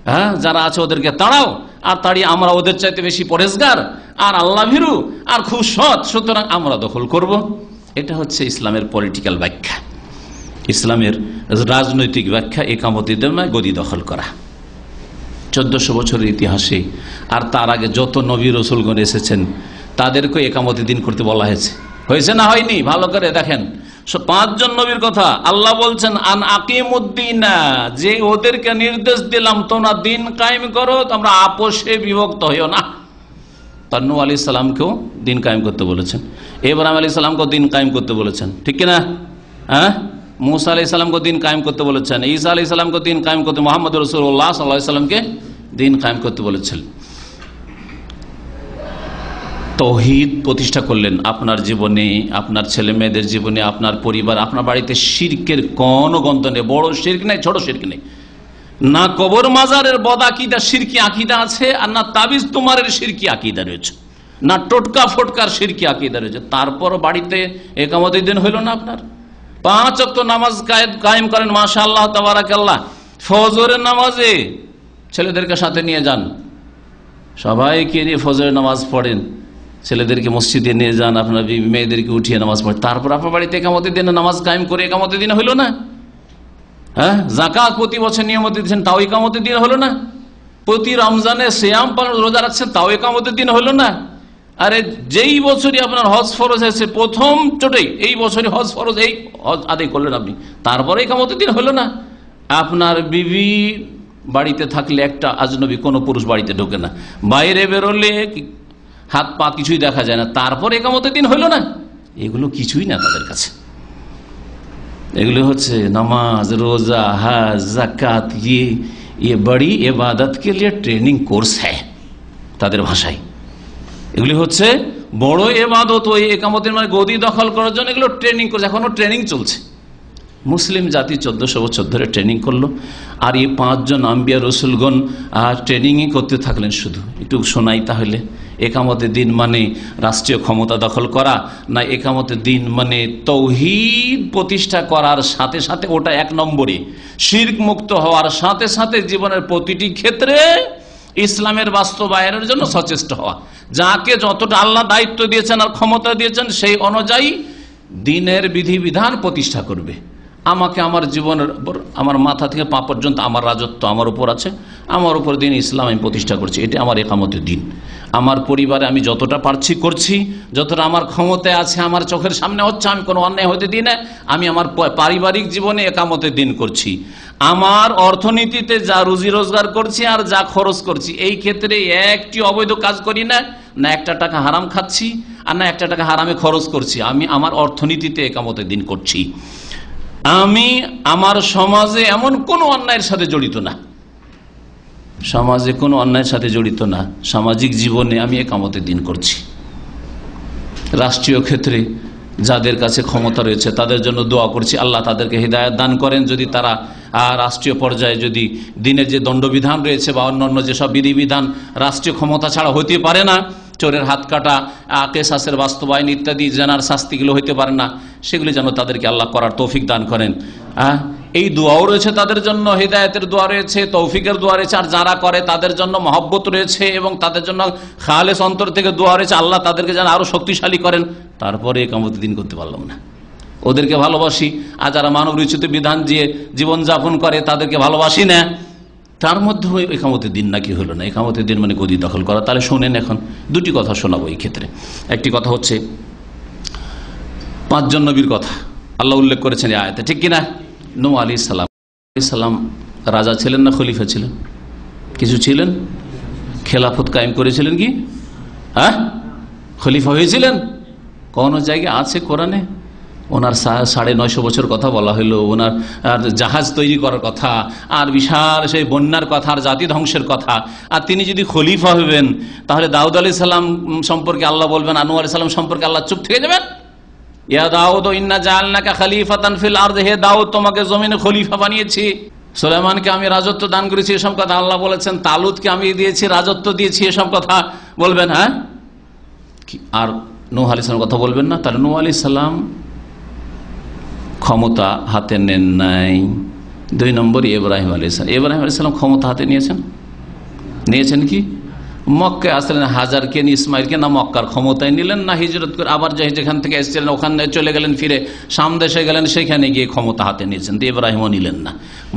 [SPEAKER 4] হ্যাঁ, যারা আছে ওদেরকে তাড়াও, আর তাড়িয়ে আমরা ওদের চাইতে বেশি পরেজগার আর আল্লাহ ভীরু আর খুব সৎ, সুতরাং আমরা দখল করব। এটা হচ্ছে ইসলামের পলিটিক্যাল ব্যাখ্যা, ইসলামের রাজনৈতিক ব্যাখ্যা। একামতে দিন নয়, গদি দখল করা। 1400 বছরের ইতিহাসে আর তার আগে যত নবী রসুলগণ এসেছেন তাদেরকে একামতে দিন করতে বলা হয়েছে না হয়নি? ভালো করে দেখেন, 5 জন নবীর কথা আল্লাহ বলছেন আন আকিমুদ্দিনা, যে ওদেরকে নির্দেশ দিলাম তোমরা দিন কায়েম করো, তোমরা আপোষে বিভক্ত হইও না। তার নূহ আলাইহিস সালামকেও দিন কায়েম করতে বলেছেন, ইব্রাহিম আলাইহিস সালামকেও দিন কায়েম করতে বলেছেন, ঠিক কিনা? হ্যাঁ, মুসা আলাইহিস সালামকে দিন কায়েম করতে বলেছেন, ঈসা আলাইহিস সালামকে দিন কায়েম করতে, মুহাম্মদ রাসূলুল্লাহ সাল্লাল্লাহু আলাইহি ওয়াসাল্লামকে দিন কায়েম করতে বলেছেন। তৌহিদ প্রতিষ্ঠা করলেন আপনার জীবনে, আপনার ছেলে মেয়েদের জীবনে, আপনার পরিবার, আপনার বাড়িতে শিরকের কোনো গন্ধ নেই। বড় শিরক নেই, ছোট শিরক নেই, না কবর মাজারের বদআকিদা শিরকি আকীদা আছে, আর না তাবিজ তুমারের শিরকি আকীদা রয়েছে, না টোটকা ফটকার শিরকি আকীদা রয়েছে। তারপর বাড়িতে একামতের দিন হইল না আপনার। 5 ওয়াক্ত নামাজ কায়েম করেন, মাশাআল্লাহ তাবারাকাল্লাহ। ফজরের নামাজে ছেলেদেরকে সাথে নিয়ে যান, সবাইকে নিয়ে ফজরের নামাজ পড়েন, ছেলেদেরকে মসজিদে নিয়ে যান, আপনার মেয়েদেরকে উঠিয়ে নামাজ পড়েন। তারপর আপনার বাড়িতে একামতের দিনে নামাজ কায়েম করে একামতের দিন হইল না? হ্যাঁ, যাকাত প্রতি বছর নিয়মিত দিচ্ছেন, তাও একামতের দিন হলো না? প্রতি রমজানে সিয়াম পালন রোজা রাখছেন, তাও একামতের দিন হলো না? আরে যেই বছরই আপনার হজ ফরজ হয়েছে, প্রথম চোটেই এই বছরই হজ ফরজ, এই হজ আদায় করলেন আপনি, তারপরে একামতের দিন হলো না? আপনার বিবি বাড়িতে থাকলে একটা আজনবী কোনো পুরুষ বাড়িতে ঢোকে না, বাইরে বেরোলে হাত পা কিছুই দেখা যায় না, তারপর একামতের দিন হইল না? এগুলো কিছুই না তাদের কাছে। এগুলো হচ্ছে নামাজ, রোজা, হজ, যাকাত, ये बड़ी इबादत के लिए ट्रेनिंग कोर्स है তাদের ভাষায়। এগুলি হচ্ছে বড় ইবাদত, ওই একামতের মানে গদি দখল করার জন্য এগুলো ট্রেনিং করছে, এখনো ট্রেনিং চলছে। মুসলিম জাতি 1400 বছর ধরে ট্রেনিং করলো, আর এই 5 জন আম্বিয়া রসুলগণ ট্রেনিংই করতে থাকলেন। শুধু একটু শোনাই তাহলে, একামতের দিন মানে রাষ্ট্রীয় ক্ষমতা দখল করা না? একামতের দিন মানে তৌহিদ প্রতিষ্ঠা করার সাথে সাথে, ওটা 1 নম্বরে, শিরক মুক্ত হওয়ার সাথে সাথে জীবনের প্রতিটি ক্ষেত্রে ইসলামের বাস্তবায়নের জন্য সচেষ্ট হওয়া। যাকে যতটা আল্লাহ দায়িত্ব দিয়েছেন আর ক্ষমতা দিয়েছেন সেই অনুযায়ী দিনের বিধিবিধান প্রতিষ্ঠা করবে। আমাকে আমার জীবনের উপর, আমার মাথা থেকে পা পর্যন্ত আমার রাজত্ব আমার উপর আছে, আমার উপর দিন ইসলাম আমি প্রতিষ্ঠা করছি, এটা আমার একামতের দিন। আমার পরিবারে আমি যতটা পারছি করছি, যতটা আমার ক্ষমতায় আছে, আমার চোখের সামনে হচ্ছে, আমি কোনো অন্যায় হতে দিই না। আমি আমার পারিবারিক জীবনে একামতের দিন করছি। আমার অর্থনীতিতে যা রুজি রোজগার করছি আর যা খরচ করছি, এই ক্ষেত্রে একটি অবৈধ কাজ করি না, না একটা টাকা হারাম খাচ্ছি আর না একটা টাকা হারামে খরচ করছি। আমি আমার অর্থনীতিতে একামতের দিন করছি। আমি আমার সমাজে এমন কোনো অন্যায়ের সাথে জড়িত না, সমাজে কোনো অন্যায়ের সাথে জড়িত না, সামাজিক জীবনে আমি একামতের দিন করছি। রাষ্ট্রীয় ক্ষেত্রে যাদের কাছে ক্ষমতা রয়েছে তাদের জন্য দোয়া করছি, আল্লাহ তাদেরকে হিদায়াত দান করেন। যদি তারা রাষ্ট্রীয় পর্যায়ে যদি দিনের যে দণ্ডবিধান রয়েছে বা অন্যান্য যেসব বিধিবিধান রাষ্ট্রীয় ক্ষমতা ছাড়া হতে পারে না, চোরের হাত কাটা, কেসাসের বাস্তবায়ন ইত্যাদি জেনার শাস্তিগুলো হইতে পারে না, সেগুলি যেন তাদেরকে আল্লাহ করার তৌফিক দান করেন। এই দোয়াও রয়েছে তাদের জন্য, হিদায়াতের দোয়া রয়েছে, তৌফিকের দোয়া রয়েছে, আর যারা করে তাদের জন্য মহব্বত রয়েছে এবং তাদের জন্য খালেস অন্তর থেকে দোয়া রয়েছে, আল্লাহ তাদেরকে যেন আরো শক্তিশালী করেন। তারপরে একামতের দিন করতে পারলাম না, ওদেরকে ভালোবাসি, আর যারা মানব রচিত বিধান দিয়ে জীবনযাপন করে তাদেরকে ভালোবাসি না, তার মধ্যে একামতের দিন নাকি হলো না? একামতের দিন মানে গদি দখল করা। তাহলে শোনেন, এখন দুটি কথা শোনাবো এই ক্ষেত্রে। একটি কথা হচ্ছে 5 জন নবীর কথা আল্লাহ উল্লেখ করেছেন এই আয়াতে, ঠিক কিনা? নূহ আলাইহিস সালাম রাজা ছিলেন না খলিফা ছিলেন? কিছু ছিলেন, খেলাফত কায়েম করেছিলেন কি? হ্যাঁ, খলিফা হয়েছিলেন? কোন জায়গায় আছে কোরআনে ওনার 950 বছর কথা বলা হলো, ওনার জাহাজ তৈরি করার কথা, আর বিশাল সেই বন্যার কথা, আর জাতি ধ্বংসের কথা। আর তিনি যদি খলিফা হবেন তাহলে দাউদ আলাইহিস সালাম সম্পর্কে আল্লাহ বলবেন, নূহ আলাইহিস সালাম সম্পর্কে আল্লাহ চুপ থেকে যাবেন? ইয়া দাউদ ইন্না জাআলনাকা খলিফাতান ফিল আরদি, হে দাউদ তোমাকে জমিনে খলিফা বানিয়েছি, সুলাইমানকে আমি রাজত্ব দান করেছি, এসব কথা আল্লাহ বলেছেন। তালুতকে আমি দিয়েছি, রাজত্ব দিয়েছি, এসব কথা বলবেন? হ্যাঁ, আর নূহ আলাইহিস সালাম কথা বলবেন না? তাহলে নূহ আলাইহিস সালাম ক্ষমতা হাতে নেন নাই। 2 নম্বর ইব্রাহিম আলাইহিস সালাম। ইব্রাহিম আলাইহিস সালাম ক্ষমতা হাতে নিয়েছেন কি? মক্কায় আসলেন, হাজারকে ইসমাইলকে না মক্কার ক্ষমতায় নিলেন, না হিজরত করে আবার যেখান থেকে এসেছিলেন ওখানে চলে গেলেন, ফিরে শাম দেশে গেলেন, সেখানে গিয়ে ক্ষমতা হাতে নিয়েছেন। তো ইব্রাহিমও নিলেন না।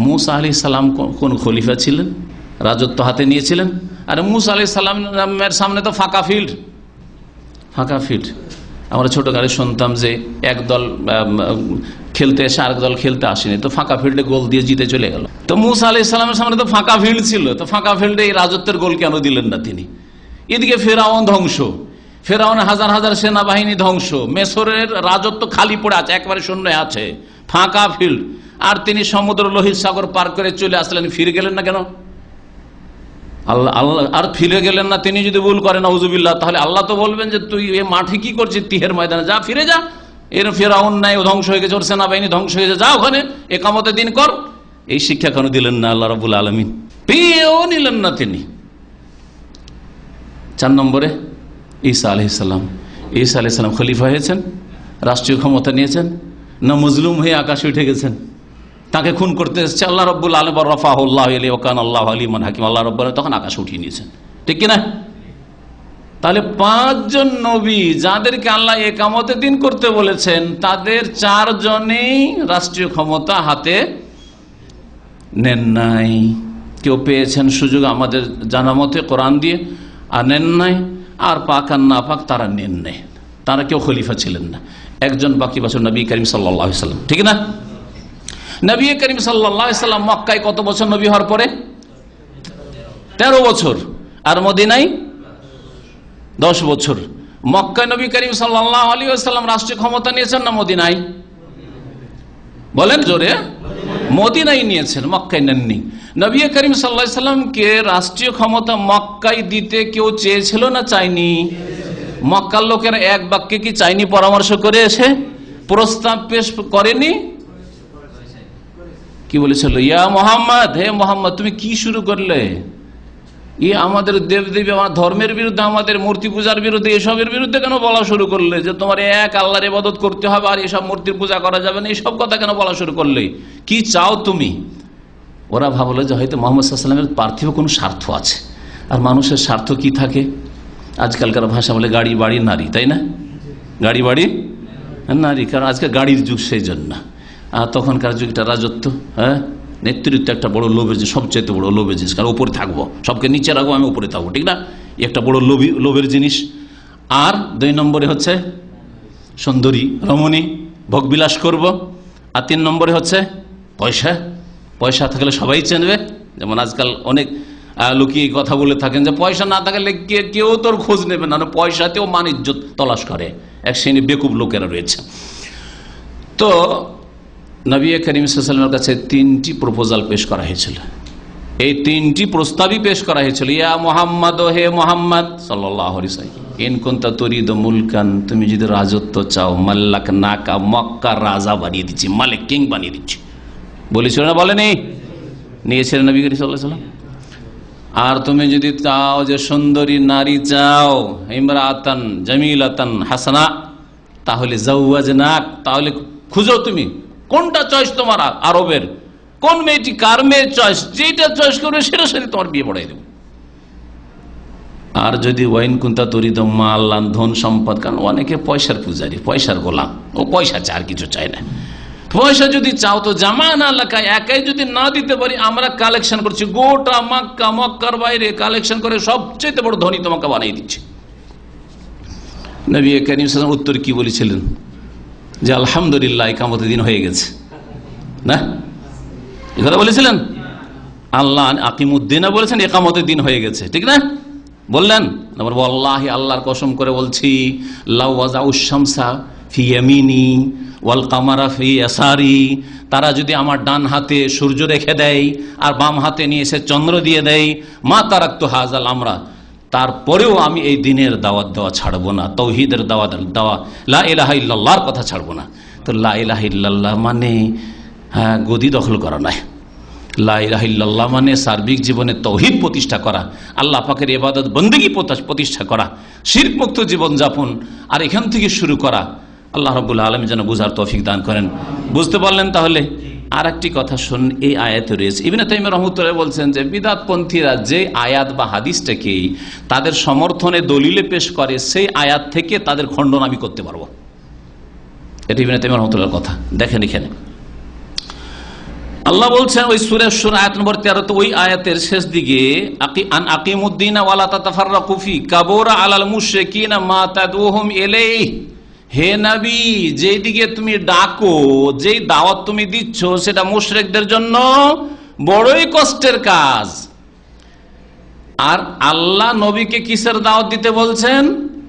[SPEAKER 4] মূসা আলাইহিস সালাম কোন খলিফা ছিলেন? রাজত্ব হাতে নিয়েছিলেন। আর মূসা আলাইহিস সালামের সামনে তো ফাঁকা ফিল্ড। আমরা ছোট গাড়ি শুনতাম যে এক দল খেলতে এসে আরেক দল খেলতে আসেনি, তো ফাঁকা ফিল্ডে গোল দিয়ে জিতে চলে গেল। তো মূসা আলাইহিস সালামের সামনে তো ফাঁকা ফিল্ড ছিল, তো ফাঁকা ফিল্ডে এই রাজত্বের গোল কেন দিলেন না তিনি? এদিকে ফেরাউন ধ্বংস, ফেরাউনের হাজার হাজার সেনাবাহিনী ধ্বংস, মিশরের রাজত্ব খালি পড়ে আছে, একবারে শূন্য আছে, ফাঁকা ফিল্ড। আর তিনি সমুদ্র লোহিত সাগর পার করে চলে আসলেন, ফিরে গেলেন না কেন? আল্লাহ আর ফিরে গেলেন না। তিনি যদি ভুল করেন নাউজুবিল্লাহ, তাহলে আল্লাহ তো বলবেন যে তুই এ মাঠে কি করছিস, তিহের ময়দানে যা, ফিরে যা। এর ফেরাউন নাই, ও ধ্বংস হয়ে গেছে, ওর সেনাবাহিনী ধ্বংস হয়ে গেছে, যা ওখানে একামতের দিন কর। এই শিক্ষা কেন দিলেন না আল্লাহ রাব্বুল আলামিন? পেয়েও নিলেন না তিনি। 4 নম্বরে ঈসা আলাইহিস সালাম। ঈসা আলাইহিস সালাম খলিফা হয়েছেন, রাষ্ট্রীয় ক্ষমতা নিয়েছেন, না মজলুম হয়ে আকাশে উঠে গেছেন? তাকে খুন করতে এসেছে আল্লাহ রাব্বুল আলামিন, রাফাহুল্লাহু ইলাইহি ওয়া কানা আল্লাহু আলিমান হাকিম, আল্লাহ রাব্বুল আলামিন তখন আকাশে উঠিয়ে নিয়েছেন, ঠিক কি না? তাহলে 5 জন নবী যাদেরকে আল্লাহ একামতের দিন করতে বলেছেন, তাদের 4 জনেই রাষ্ট্রীয় ক্ষমতা হাতে নেন নাই। কেউ পেয়েছেন সুযোগ আমাদের জানা মতে কোরআন দিয়ে, আর নেন নাই। আর পাক আর না পাক তারা নেন নাই, তারা কেউ খলিফা ছিলেন না। একজন বাকি বছর নবী করিম সাল্লাল্লাহু আলাইহি ওয়াসাল্লাম, ঠিক না? নবী করিম সাল্লাল্লাহু আলাইহি ওয়াসাল্লাম মক্কায় কত বছর নবী হওয়ার পরে? 13 বছর। আর মদিনায় 10 বছর। মক্কায় নবী করিম সাল্লাল্লাহু আলাইহি ওয়াসাল্লাম রাষ্ট্রীয় ক্ষমতা নিয়েছেন না মদিনায়? বলেন জোরে। মদিনায় নিয়েছেন, মক্কায় নেননি। নবী করিম সাল্লাল্লাহু আলাইহি ওয়াসাল্লামকে রাষ্ট্রীয় ক্ষমতা মক্কায় দিতে কেউ চেয়েছিল না চাইনি? মক্কার লোকেরা এক বাক্যে কি চাইনি? পরামর্শ করে এসে প্রস্তাব পেশ করেনি? কি বলেছিল? ইয়া মোহাম্মদ, হে মোহাম্মদ তুমি কি শুরু করলে? আমাদের দেবদেবী, আমার ধর্মের বিরুদ্ধে, আমাদের মূর্তি পূজার বিরুদ্ধে, এসবের বিরুদ্ধে কেন বলা শুরু করলে? যে তোমার এক আল্লাহর ইবাদত করতে হবে আর এসব মূর্তির পূজা করা যাবে না, এইসব কথা কেন বলা শুরু করলে? কি চাও তুমি? ওরা ভাবলো যে হয়তো মোহাম্মদ সাল্লাল্লাহু আলাইহি ওয়াসাল্লামের পার্থিব কোনো স্বার্থ আছে। আর মানুষের স্বার্থ কি থাকে? আজকালকার ভাষা বলে গাড়ি বাড়ি নারী, তাই না? গাড়ি বাড়ি নারী, কারণ আজকে গাড়ির যুগ, সেই জন্য। আর তখনকার যুগটা রাজত্ব, হ্যাঁ, নেতৃত্ব একটা বড় লোভের জিনিস, সবচেয়ে বড় লোভের জিনিস। কারণ উপরে থাকবো, সবকে নিচে রাখবো, আমি উপরে থাকবো, ঠিক না? একটা বড় লোভের জিনিস। আর 2 নম্বরে হচ্ছে সুন্দরী রমণী, ভোগবিলাস করব। আর 3 নম্বরে হচ্ছে পয়সা। পয়সা থাকলে সবাই চেনবে। যেমন আজকাল অনেক লোকই কথা বলে থাকেন যে পয়সা না থাকলে কেউ তোর খোঁজ নেবে না, পয়সাতেও মান ইজ্জত তলাশ করে। এক শ্রেণী বেকুব লোকেরা রয়েছে। তো নবী করিম সাল্লাল্লাহু আলাইহি ওয়াসাল্লামের কাছে 3টি প্রপোজাল পেশ করা হয়েছিল। এই 3টি প্রস্তাবই পেশ করা হয়েছিল। ইয়া মুহাম্মদ, হে মুহাম্মদ সাল্লাল্লাহু আলাইহি ওয়াসাল্লাম, ইন কুনতা তুরিদু মুলকান, তুমি যদি রাজত্ব চাও, মাল্লাকনাকা, মক্কার রাজা বানিয়ে দিচ্ছি, মালিক, কিং বানিয়ে দিচ্ছি। বলেছিল না? বলেনি? নিয়েছিলেন নবী করিম সাল্লাল্লাহু আলাইহি ওয়াসাল্লাম। আর তুমি যদি চাও যে সুন্দরী নারী চাও, ইমরাতান জামিলাতান হাসানা, তাহলে জাওয়াজনাক, তাহলে খুঁজো তুমি কোনটা চয়েস তোমার, আরবের কোন মেয়েটি, কার মেয়ের চয়েস, যেটা চয়েস করবে সেটার সাথে তোমার বিয়ে পড়াই দেবো। আর যদি ওয়াইন কুন্তা তরিদ মাল্লান, ধন সম্পদ, কারণ অনেকে পয়সার পূজারি, পয়সার গোলাম, ও পয়সা চায়, আর কিছু চায় না। পয়সা যদি চাও তো জামান এলাকায় একাই যদি না দিতে পারি, আমরা কালেকশন করছি গোটা মক্কা, মক্কার বাইরে কালেকশন করে সবচেয়ে বড় ধনী তোমাকে বানিয়ে দিচ্ছি। নবী করিম সাল্লাল্লাহু আলাইহি ওয়াসাল্লাম উত্তর কি বলেছিলেন? যে আলহামদুলিল্লাহ ইকামতের দিন হয়ে গেছে। না, এ কথা বলেছিলেন? আল্লাহ আকিমুদ্দিন বলেছেন, ইকামতের দিন হয়ে গেছে, ঠিক না? বললেন ওয়াল্লাহি আল্লাহর কসম করে বলছি লাউ ওয়াজাউশ শামসা ফি ইয়ামিনি ওয়াল কামারা ফি ইয়াসারি, তারা যদি আমার ডান হাতে সূর্য রেখে দেয় আর বাম হাতে নিয়ে এসে চন্দ্র দিয়ে দেয়, মা তারাক্তু হাযাল আমরা, তারপরেও আমি এই দিনের দাওয়াত দেওয়া ছাড়বো না, তৌহিদের দাওয়াত দেওয়া, লা ইলাহা ইল্লাল্লাহর কথা ছাড়বো না। তো লা ইলাহা ইল্লাল্লাহ মানে গদি দখল করা নয়। লা ইলাহা ইল্লাল্লাহ মানে সার্বিক জীবনে তৌহিদ প্রতিষ্ঠা করা, আল্লাহ পাকের ইবাদত বন্দেগী প্রতিষ্ঠা করা, শিরক মুক্ত জীবন যাপন, আর এখান থেকে শুরু করা। আল্লাহ রাব্বুল আলামিন যেন বুঝার তৌফিক দান করেন। বুঝতে পারলেন? তাহলে আর একটি কথা শুন, এই আয়াতে রয়েছে, ইবনে তাইমিয়া রাহমাতুল্লাহ বলছেন যে বিদআতপন্থীরা যে আয়াত বা হাদিসটাকে তাদের সমর্থনে দলিলে পেশ করে, সেই আয়াত থেকে তাদের খণ্ডন আমি করতে পারবো। এটা ইবনে তাইমিয়া রাহমাতুল্লাহর কথা। দেখেন এখানে আল্লাহ বলছেন ওই সূরা শুরা আয়াত নম্বর 13, তো ওই আয়াতের শেষ দিকে আকিমুদ্দিন ওয়ালা তাতাফাররাকু ফি কাবুরা আলাল মুশরিকিনা মা তাদউহুম ইলাইহি, হে নবী যেদিকে তুমি ডাকো, যেই দাওয়াত তুমি দিচ্ছ সেটা মুশরিকদের জন্য বড়ই কষ্টের কাজ। আর আল্লাহ নবীকে কিসের দাওয়াত দিতে বলছেন?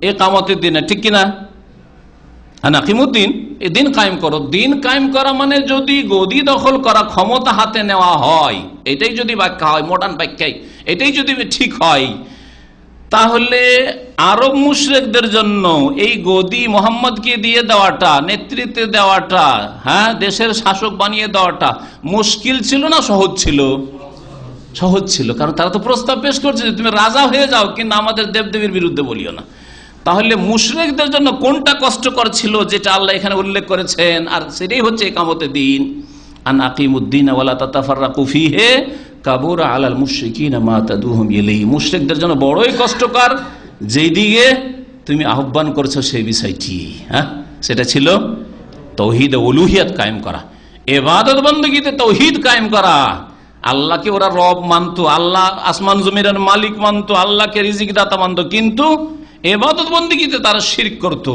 [SPEAKER 4] ইকামতের দিনে, ঠিক কিনা? আকিমুদ্দিন, এই দিন কায়েম করো। দিন কায়েম করা মানে যদি গদি দখল করা, ক্ষমতা হাতে নেওয়া হয়, এটাই যদি ব্যাখ্যা হয় মডার্ন ব্যাখ্যায়, এটাই যদি ঠিক হয়, তাহলে আরব মুশরিকদের জন্য এই গদি মোহাম্মদকে দিয়ে দেওয়াটা, নেতৃত্বে দেওয়াটা, দেশের শাসক বানিয়ে দেওয়াটা মুশকিল ছিল না সহজ ছিল? সহজ ছিল, কারণ তারা তো প্রস্তাব পেশ করছে যে তুমি রাজা হয়ে যাও, কিন্তু আমাদের দেবদেবীর বিরুদ্ধে বলিও না। তাহলে মুশরিকদের জন্য কোনটা কষ্টকর ছিল যেটা আল্লাহ এখানে উল্লেখ করেছেন? আর সেটাই হচ্ছে ইকামতের দিন। আন আকিমুদ্দিন ওয়ালা তাতাফাররাকু ফিহি কাবুরা আলাল মুশরিকিনা মা তাদউহুম ইলাইহি, মুশরিকদের জন্য বড়ই কষ্টকর যেই দিকে তুমি আহ্বান করছো সেই বিষয়টি, সেটা ছিল তৌহিদ উলুহিয়াত কায়েম করা, ইবাদত বন্দেগীতে তৌহিদ কায়েম করা। আল্লাহকে ওরা রব মানতো, আল্লাহ আসমান জমিনের মালিক মানতো, আল্লাহকে রিজিক দাতা মানতো, কিন্তু ইবাদত বন্দেগীতে তারা শিরক করত।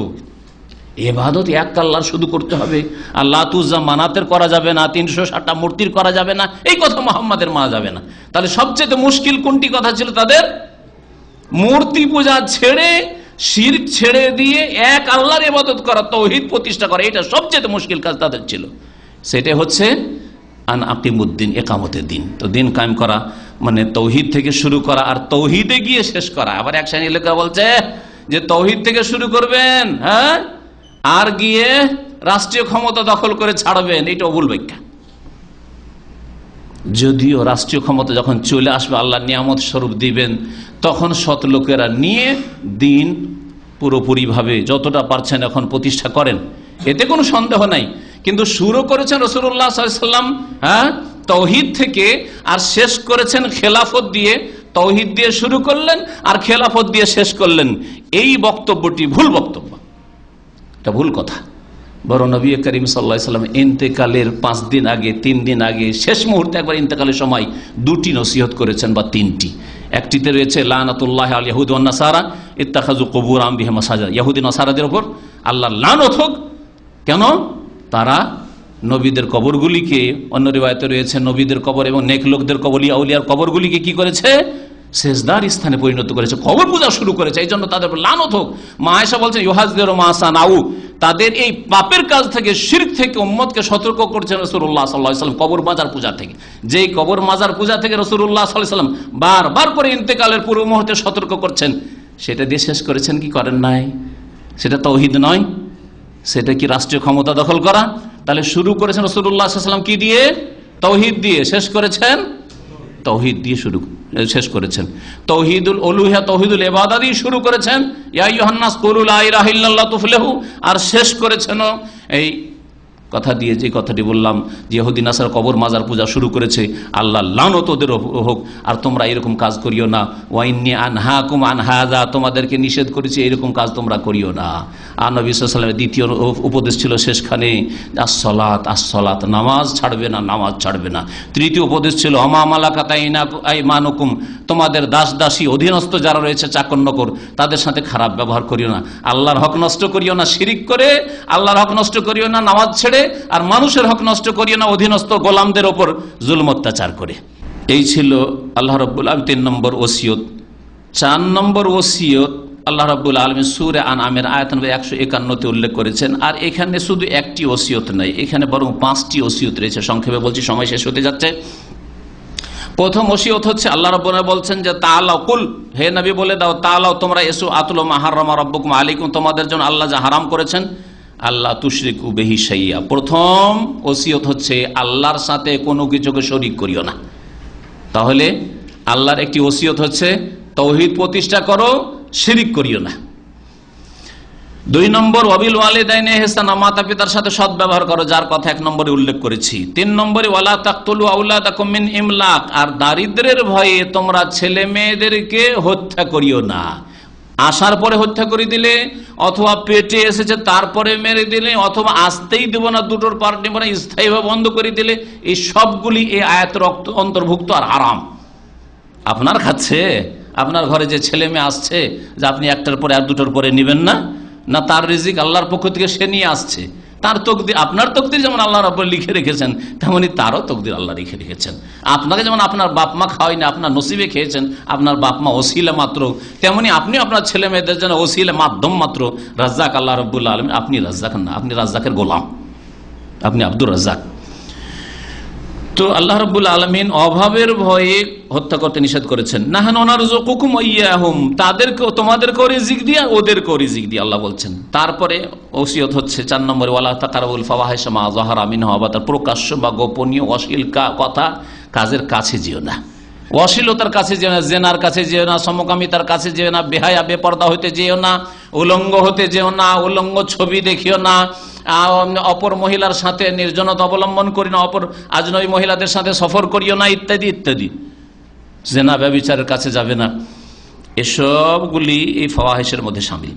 [SPEAKER 4] ইবাদত এক আল্লাহর শুধু করতে হবে, আল্লাহ তুজা মানাতের করা যাবে না, 360টা মূর্তির করা যাবে না, এই কথা মুহাম্মাদের মানা যাবে না। তাহলে সবচেয়ে মুশকিল কোনটি কথা ছিল তাদের? মূর্তি পূজা ছেড়ে, শিরক ছেড়ে দিয়ে এক আল্লাহর ইবাদত করা, তৌহিদ প্রতিষ্ঠা করা, এটা সবচেয়ে মুশকিল কাজ তাদের ছিল। সেটা হচ্ছে আন আকিমুদ্দিন, ইকামতের দিন। তো দিন কায়েম করা মানে তৌহিদ থেকে শুরু করা, আর তৌহিদে গিয়ে শেষ করা। আবার এক শ্রেণীর লোকেরা বলছে যে তৌহিদ থেকে শুরু করবেন, আর গিয়ে রাষ্ট্রীয় ক্ষমতা দখল করে ছাড়বেন, এটা ভুল ব্যাখ্যা। যদিও রাষ্ট্রীয় ক্ষমতা যখন চলে আসবে, আল্লাহ নিয়ামত স্বরূপ দিবেন, তখন সৎ লোকেরা নিয়ে দিন পুরোপুরিভাবে যতটা পারছেন এখন প্রতিষ্ঠা করেন, এতে কোনো সন্দেহ নাই। কিন্তু শুরু করেছেন রাসূলুল্লাহ সাল্লাল্লাহু আলাইহি ওয়াসাল্লাম তৌহিদ থেকে, আর শেষ করেছেন খেলাফত দিয়ে। তৌহিদ দিয়ে শুরু করলেন আর খেলাফত দিয়ে শেষ করলেন, এই বক্তব্যটি ভুল বক্তব্য, এটা ভুল কথা। বরং নবী করিম সাল্লাল্লাহু আলাইহি ওয়াসাল্লাম ইন্তেকালের 5 দিন আগে, 3 দিন আগে, শেষ মুহূর্তে একবার ইন্তেকালের সময় 2টি নসিহত করেছেন, বা 3টি। একটিতে রয়েছে লানাতুল্লাহি আল ইয়াহুদ ওয়ান নাসারা ইত্তাখাযু কুবুর আনবিহিম মাসাজিদ, ইহুদি নাসারাদের উপর আল্লাহর লানত হোক। কেন? তারা নবীদের কবরগুলিকে, অন্য রিওয়ায়াতে রয়েছে নবীদের কবর এবং নেক লোকদের কবর, আউলিয়ার কবরগুলিকে কি করেছে? সেজদার স্থানে পরিণত করেছে, কবর পূজা শুরু করেছে। এই জন্য তাদের উপর লানত হোক। মা আয়েশা বলছেন ইউহাযযিরু মা সানাউ, তাদের এই পাপের কাজ থেকে, শিরক থেকে উম্মতকে সতর্ক করছেন রাসূলুল্লাহ সাল্লাল্লাহু আলাইহি ওয়াসাল্লাম কবর মাজার পূজা থেকে। যেই কবর মাজার পূজা থেকে রাসূলুল্লাহ সাল্লাল্লাহু আলাইহি ওয়াসাল্লাম বারবার করে ইন্তেকালের পূর্ব মুহূর্তে সতর্ক করছেন, সেটা দিয়ে শেষ করেছেন কি করেন নাই? সেটা তাওহীদ নয়, সেটা কি রাষ্ট্রীয় ক্ষমতা দখল করা? তাহলে শুরু করেছেন রাসূলুল্লাহ সাল্লাল্লাহু আলাইহি ওয়াসাল্লাম কি দিয়ে? তাওহীদ দিয়ে। শেষ করেছেন তাওহীদ দিয়ে শেষ করেছেন। তাওহীদুল উলুহিয়া, তাওহীদুল ইবাদা দিয়ে শুরু করেছেন, ইয়া আইয়ুহান নাস কুলু লা ইলাহা ইল্লাল্লাহ তুফলিহু, আর শেষ করেছেন এই কথা দিয়ে, যে কথাটি বললাম, যে ইহুদি নাসারা কবর মাজার পূজা শুরু করেছে, আল্লাহ লানত ওদের হোক, আর তোমরা এরকম কাজ করিও না। ওয়াইন্নী আনহাকুম আন হাযা, তোমাদেরকে নিষেধ করেছি এরকম কাজ তোমরা করিও না। আর নবী সাল্লাল্লাহু আলাইহি ওয়াসাল্লামের দ্বিতীয় উপদেশ ছিল শেষখানে, আসসালাত আসসালাত, নামাজ ছাড়বে না, নামাজ ছাড়বে না। তৃতীয় উপদেশ ছিল আমা মালাকাত আইমানুকুম, তোমাদের দাস দাসী অধীনস্থ যারা রয়েছে, চাকর নকর, তাদের সাথে খারাপ ব্যবহার করিও না। আল্লাহর হক নষ্ট করিও না শিরিক করে, আল্লাহর হক নষ্ট করিও না নামাজ ছেড়ে, আর মানুষের হক নষ্ট করিও না অধীনস্থ গোলামদের ওপর জুলম অত্যাচার করে। এই ছিল আল্লাহ রাব্বুল আলামিন 3 নম্বর ওসিয়ত। 4 নম্বর ওসিয়ত আল্লাহ রাব্বুল আলামিন সূরা আনআমের আয়াত নম্বর 151 উল্লেখ করেছেন। আর এখানে শুধু একটি ওসিয়ত নাই, এখানে বরং 5টি ওসিয়ত রয়েছে। সংক্ষেপে বলছি, সময় শেষ হতে যাচ্ছে। প্রথম ওসিয়ত হচ্ছে আল্লাহ রাব্বুল আলামিন বলছেন যে তাআলাউ কুল, হে নবী বলে দাও, তাআলাউ তোমরা এসো, আতলু মা হারামা রাব্বুকুম আলাইকুম, তোমাদের জন্য আল্লাহ যা হারাম করেছেন, আল্লাহ তুশরিকু বিহি শাইয়্যা। প্রথম ওসিয়ত হচ্ছে আল্লাহর সাথে কোনো কিছুকে শরীক করিও না। তাহলে আল্লাহর একটি ওসিয়ত হচ্ছে তাওহীদ প্রতিষ্ঠা করো, শিরিক করিও না। 2 নম্বর ওয়াবিল ওয়ালিদাইনি ইহসানা, মাতা পিতার সাথে সৎ ব্যবহার করো, যার কথা 1 নম্বরে উল্লেখ করেছি। 3 নম্বরে ওয়ালা তাকতুলু আওলাদাকুম মিন ইমলাক, আর দারিদ্র্যের ভয়ে তোমরা ছেলে মেয়েদেরকে হত্যা করিও না। আসার পরে হত্যা করে দিলে, অথবা পেটে এসেছে তারপরে মেরে দিলে, অথবা আসতেই দেব না, দুটোর পার্ট নেব না, স্থায়ীভাবে বন্ধ করে দিলে, এই সবগুলি এই আয়াতের অন্তর্ভুক্ত আর হারাম। আপনার খাচ্ছে, আপনার ঘরে যে ছেলে মেয়ে আসছে, যে আপনি একটার পরে আর দুটোর পরে নেবেন না, না তার রিজিক আল্লাহর পক্ষ থেকে সে নিয়ে আসছে, তার তকদির, আপনার তকদির যেমন আল্লাহর উপর লিখে রেখেছেন, তেমনি তারও তকদির আল্লাহ লিখে রেখেছেন। আপনাকে যেমন আপনার বাপ মা খাওয়াই না, আপনার নসিবে খেয়েছেন, আপনার বাপ মা ওসিলা মাত্র, তেমনি আপনি আপনার ছেলে মেয়েদের জন্য ওসিলা, মাধ্যম মাত্র। রাজ্জাক আল্লাহ রাব্বুল আলামিন, আপনি রাজ্জাক না, আপনি রাজ্জাকের গোলাম, আপনি আব্দুর রাজ্জাক। তো আল্লাহ রাব্বুল আলামিন অভাবের ভয়ে হত্যা করতে নিষেধ করেছেন। নাহানু নারযুকুকুম ওয়া ইয়াহুম, তাদেরকেও তোমাদেরকেও রিজিক দিয়া ওদেরকেও রিজিক দিয়া, আল্লাহ বলছেন। তারপরে ওসিয়ত হচ্ছে 4 নম্বরে ওয়ালা তাকারাবুল ফাওয়াহিশা মা যাহারা মিনহা ওয়া বাতান, প্রকাশ্য বা গোপনীয় অশ্লীল কথা কাজের কাছে যেও না, অশ্লীলতার কাছে যেও না, জেনার কাছে যেও না, সমকামিতার কাছে যেও না, বেহায়া বেপর্দা হতে যেও না, উলঙ্গ হতে যেও না, উলঙ্গ ছবি দেখিও না, অপর মহিলার সাথে নির্জনতা অবলম্বন করি না, অপর আজনবী মহিলাদের সাথে সফর করিও না, ইত্যাদি ইত্যাদি। জেনা ব্যভিচারের কাছে যাবে না, এসবগুলি এই ফাওয়াহিশের মধ্যে শামিল।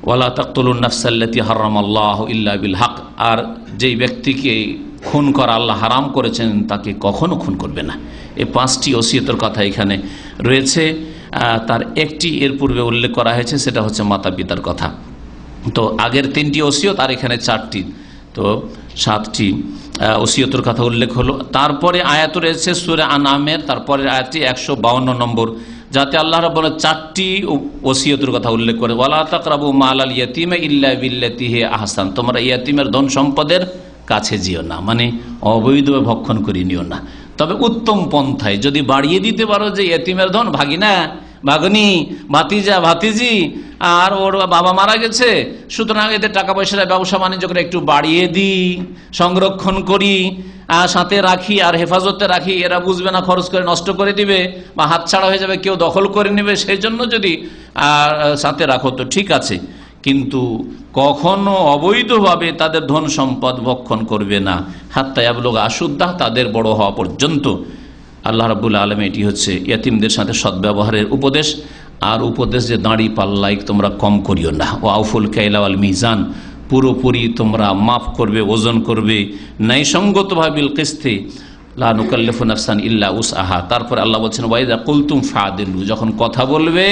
[SPEAKER 4] ওয়ালা তাকতুলুন নাফসাল্লাতী হারামাল্লাহু ইল্লা বিল হক, আর যেই ব্যক্তিকে খুন করা আল্লাহ হারাম করেছেন তাকে কখনো খুন করবে না। এই 5টি ওসিয়তের কথা এখানে রয়েছে। তার একটি এর পূর্বে উল্লেখ করা হয়েছে, সেটা হচ্ছে মাতা পিতার কথা। তো আগের 3টি ওসিয়ত আর এখানে 4টি, তো 7টি ওসিয়তের কথা উল্লেখ হলো। তারপরে আয়াত রয়েছে সূরা আনআমের তারপরে আয়াতটি 152 নম্বর, যাতে আল্লাহ রাব্বুল আলামিন 4টি ওসিয়তের কথা উল্লেখ করে। ওয়ালা তাকরাবু মালাল ইয়াতীমা ইল্লা বিল্লাতী হিয়া আহসান, তোমরা ইয়াতীমের ধন সম্পদের কাছে যেও না, মানে অবৈধভাবে ভক্ষণ করে নিও না, তবে উত্তম পন্থায়। যদি বাড়িয়ে দিতে পারো যে ইয়াতীমের ধন, ভাগিনা ভাগনি ভাতিজা ভাতিজি আর ওর বাবা মারা গেছে, সুতরাং এদের টাকা পয়সার ব্যবসা বাণিজ্য করে একটু বাড়িয়ে দিই, সংরক্ষণ করি, সাথে রাখি আর হেফাজতে রাখি, এরা বুঝবে না, খরচ করে নষ্ট করে দিবে বা হাতছাড়া হয়ে যাবে, কেউ দখল করে নেবে, সেই জন্য যদি সাথে রাখো তো ঠিক আছে, কিন্তু কখনো অবৈধভাবে তাদের ধন সম্পদ ভক্ষণ করবে না। হাত্তা ইয়াবলুগা আশুদ্দাহ, তাদের বড় হওয়া পর্যন্ত। আল্লাহ রাব্বুল আলামিন এটি হচ্ছে ইয়াতিমদের সাথে সদ্ব্যবহারের উপদেশ। আর উপদেশ যে দাঁড়ি পাল্লাই তোমরা কম করিও না। ও আউফুল কাইলা ওয়াল মিজান, পুরোপুরি তোমরা মাফ করবে, ওজন করবে ন্যায়সঙ্গতভাবে, বিল কিসতি লা নুকাল্লিফু নাফসান ইল্লা উসআহা। তারপরে আল্লাহ বলছেন ওয়াইদা কুলতুম ফাদিলু, যখন কথা বলবে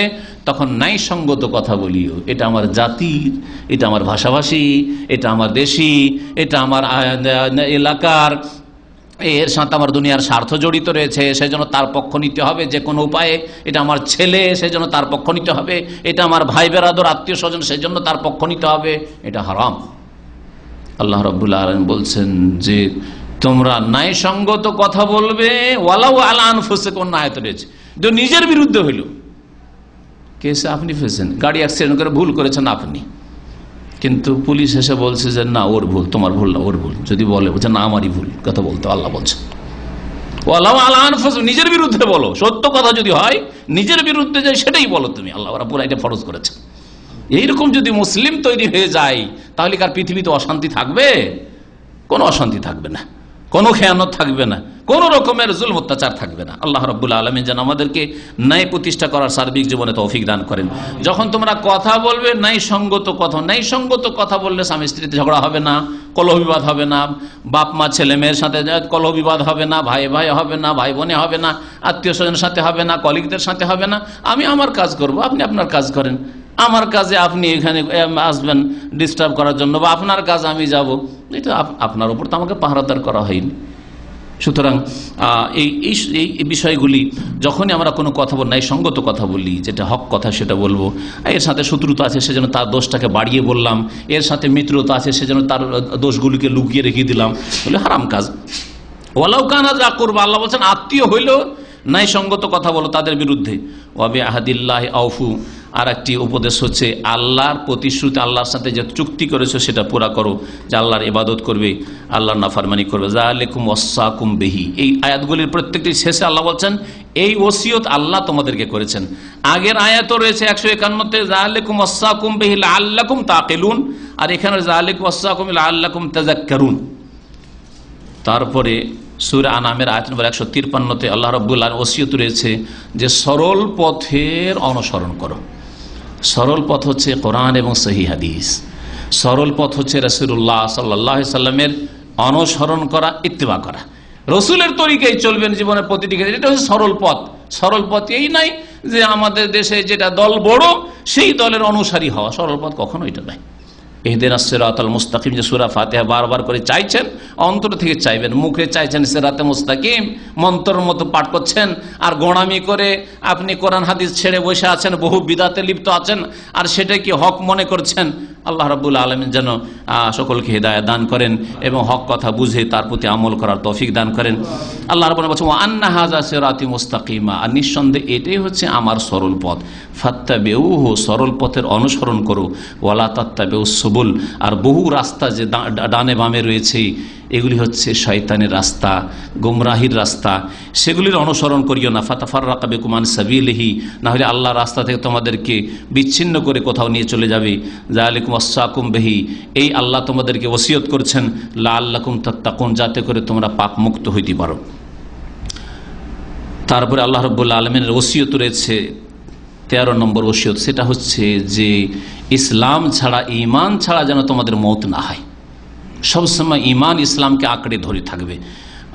[SPEAKER 4] তখন ন্যায়সঙ্গত কথা বলিও। এটা আমার জাতির, এটা আমার ভাষাভাষী, এটা আমার দেশি, এটা আমার এলাকার, এর সাথে আমার দুনিয়ার স্বার্থ জড়িত রয়েছে, সেই জন্য তার পক্ষ নিতে হবে যে কোনো উপায়ে। এটা আমার ছেলে, সেই জন্য তার পক্ষ নিতে হবে। এটা আমার ভাই বেরাদর আত্মীয় স্বজন, সেই জন্য তার পক্ষ নিতে হবে। এটা হারাম। আল্লাহ রাব্বুল আলামিন বলছেন যে তোমরা ন্যায়সঙ্গত কথা বলবে। ওয়ালাউ আলা আনফুসিকুম আয়াত রয়েছে, যে নিজের বিরুদ্ধে হইল, কেসে আপনি ফেসেছেন, গাড়ি অ্যাক্সিডেন্ট করে ভুল করেছেন আপনি, কিন্তু পুলিশ এসে বলছে যে না ওর ভুল, তোমার ভুল না, ওর ভুল। যদি বলে বলছে না আমারই ভুল, কথা বলতে আল্লাহ বলছে ওয়ালাউ আলা আনফুসিকুম, নিজের বিরুদ্ধে বলো। সত্য কথা যদি হয় নিজের বিরুদ্ধে যায় সেটাই বলো তুমি, আল্লাহ রাব্বুল এটা ফরজ করেছে। এইরকম যদি মুসলিম তৈরি হয়ে যায় তাহলে কার পৃথিবীতে অশান্তি থাকবে? কোনো অশান্তি থাকবে না, কোনো খেয়ানত থাকবে না, কোন রকমের জুলম অত্যাচার থাকবে না। আল্লাহ রাব্বুল আলামিন যেন আমাদেরকে ন্যায় প্রতিষ্ঠা করার সার্বিক জীবনে তৌফিক দান করেন। যখন তোমরা কথা বলবে ন্যায়সঙ্গত কথা, ন্যায়সঙ্গত কথা বললে স্বামী স্ত্রীতে ঝগড়া হবে না, কলহ বিবাদ হবে না, বাপ মা ছেলে মেয়ের সাথে কলহ বিবাদ হবে না, ভাই ভাই হবে না, ভাই বোনে হবে না, আত্মীয় স্বজনের সাথে হবে না, কলিগদের সাথে হবে না। আমি আমার কাজ করব, আপনি আপনার কাজ করেন। আমার কাজে আপনি এখানে আসবেন ডিস্টার্ব করার জন্য, বা আপনার কাজ আমি যাব, এটা আপনার উপর তো আমাকে পাহারাদার করা হয়নি। সুতরাং এই বিষয়গুলি যখনই আমরা কোনো কথা বলি, ন্যায়সঙ্গত কথা বলি, যেটা হক কথা সেটা বলবো। এর সাথে শত্রুতা আছে সেজন্য তার দোষটাকে বাড়িয়ে বললাম, এর সাথে মিত্রতা আছে সেজন্য তার দোষগুলিকে লুকিয়ে রেখে দিলাম, বলে হারাম কাজ। ওয়ালাউ কানা যা করবো, আল্লাহ বলছেন আত্মীয় হইলেও ন্যায়সঙ্গত কথা বলো তাদের বিরুদ্ধে। ওয়াবি আহাদিল্লাহ আউফু, আর একটি উপদেশ হচ্ছে আল্লাহর প্রতিশ্রুতি, আল্লাহর সাথে যে চুক্তি করেছো সেটা পুরা করো, যে আল্লাহর ইবাদত করবে, আল্লাহর নাফরমানি করবে। যালিকুম ওয়াসাকুম বিহি, এই আয়াতগুলির প্রত্যেকটি শেষে আল্লাহ বলছেন এই ওসিয়ত আল্লাহ তোমাদেরকে করেছেন। আগের আয়াতও রয়েছে 151-তে, যালিকুম ওয়াসাকুম বিহি লাআল্লাকুম তাকিলুন, আর এখানে যালিকুম ওয়াসাকুম লাআল্লাকুম তাযাক্কারুন। তারপরে সূরা আনামের আয়াত নম্বর 153-তে আল্লাহ রাব্বুল আলামিন ওসিয়ত রয়েছে যে সরল পথের অনুসরণ করো। সরল পথ হচ্ছে কোরআন এবং সহিহ হাদিস, সরল পথ হচ্ছে রাসূলুল্লাহ সাল্লাল্লাহু আলাইহি সাল্লামের অনুসরণ করা, ইত্তেবা করা, রসুলের তরিকায় চলবেন জীবনের প্রতিটি ক্ষেত্রে। এটা হচ্ছে সরল পথ। সরল পথ এই নাই যে আমাদের দেশে যেটা দল বড় সেই দলের অনুসারী হওয়া, সরল পথ কখনো এটা নাই। ইহদিনাস সিরাতাল মুস্তাকিম যে সূরা ফাতিহা বারবার করে চাইছেন, অন্তর থেকে চাইবেন, মুখে চাইছেন সিরাতে মুস্তাকিম, মন্ত্রের মতো পাঠ করছেন, আর গোড়ামি করে আপনি কোরআন হাদিস ছেড়ে বসে আছেন, বহু বিদাতে লিপ্ত আছেন, আর সেটাই কি হক মনে করছেন। আল্লাহ রাব্বুল আলামিন যেন সকলকে হিদায়াত দান করেন এবং হক কথা বুঝে তার প্রতি আমল করার তৌফিক দান করেন। আল্লাহ রাব্বুল আলামিন বলেছেন ওয়া আন্না হাযা সিরাতি মুস্তাকিমা, আর নিঃসন্দেহে এটাই হচ্ছে আমার সরল পথ। ফাত্তাবিউহু, সরল পথের অনুসরণ করো। ওয়ালা তাত্তাবিউস সুবুল, আর বহু রাস্তা যে ডানে বামে রয়েছে এগুলি হচ্ছে শয়তানের রাস্তা, গুমরাহির রাস্তা, সেগুলির অনুসরণ করিও না। ফাতাফাররাকা বিকুম আন সাবিলিহি, না হলে আল্লাহর রাস্তা থেকে তোমাদেরকে বিচ্ছিন্ন করে কোথাও নিয়ে চলে যাবে। যালিকুম ওয়াসাকুম বিহি, এই আল্লাহ তোমাদেরকে ওসিয়ত করছেন লাআল্লাকুম তাত্তাকুন, যাতে করে তোমরা পাপ মুক্ত হইতে পারো। তারপরে আল্লাহ রাব্বুল আলামিনের ওসিয়ত রয়েছে 13 নম্বর ওসিয়ত, সেটা হচ্ছে যে ইসলাম ছাড়া, ঈমান ছাড়া যেন তোমাদের মওত না হয়। সবসময় ঈমান ইসলামকে আঁকড়ে ধরে থাকবে।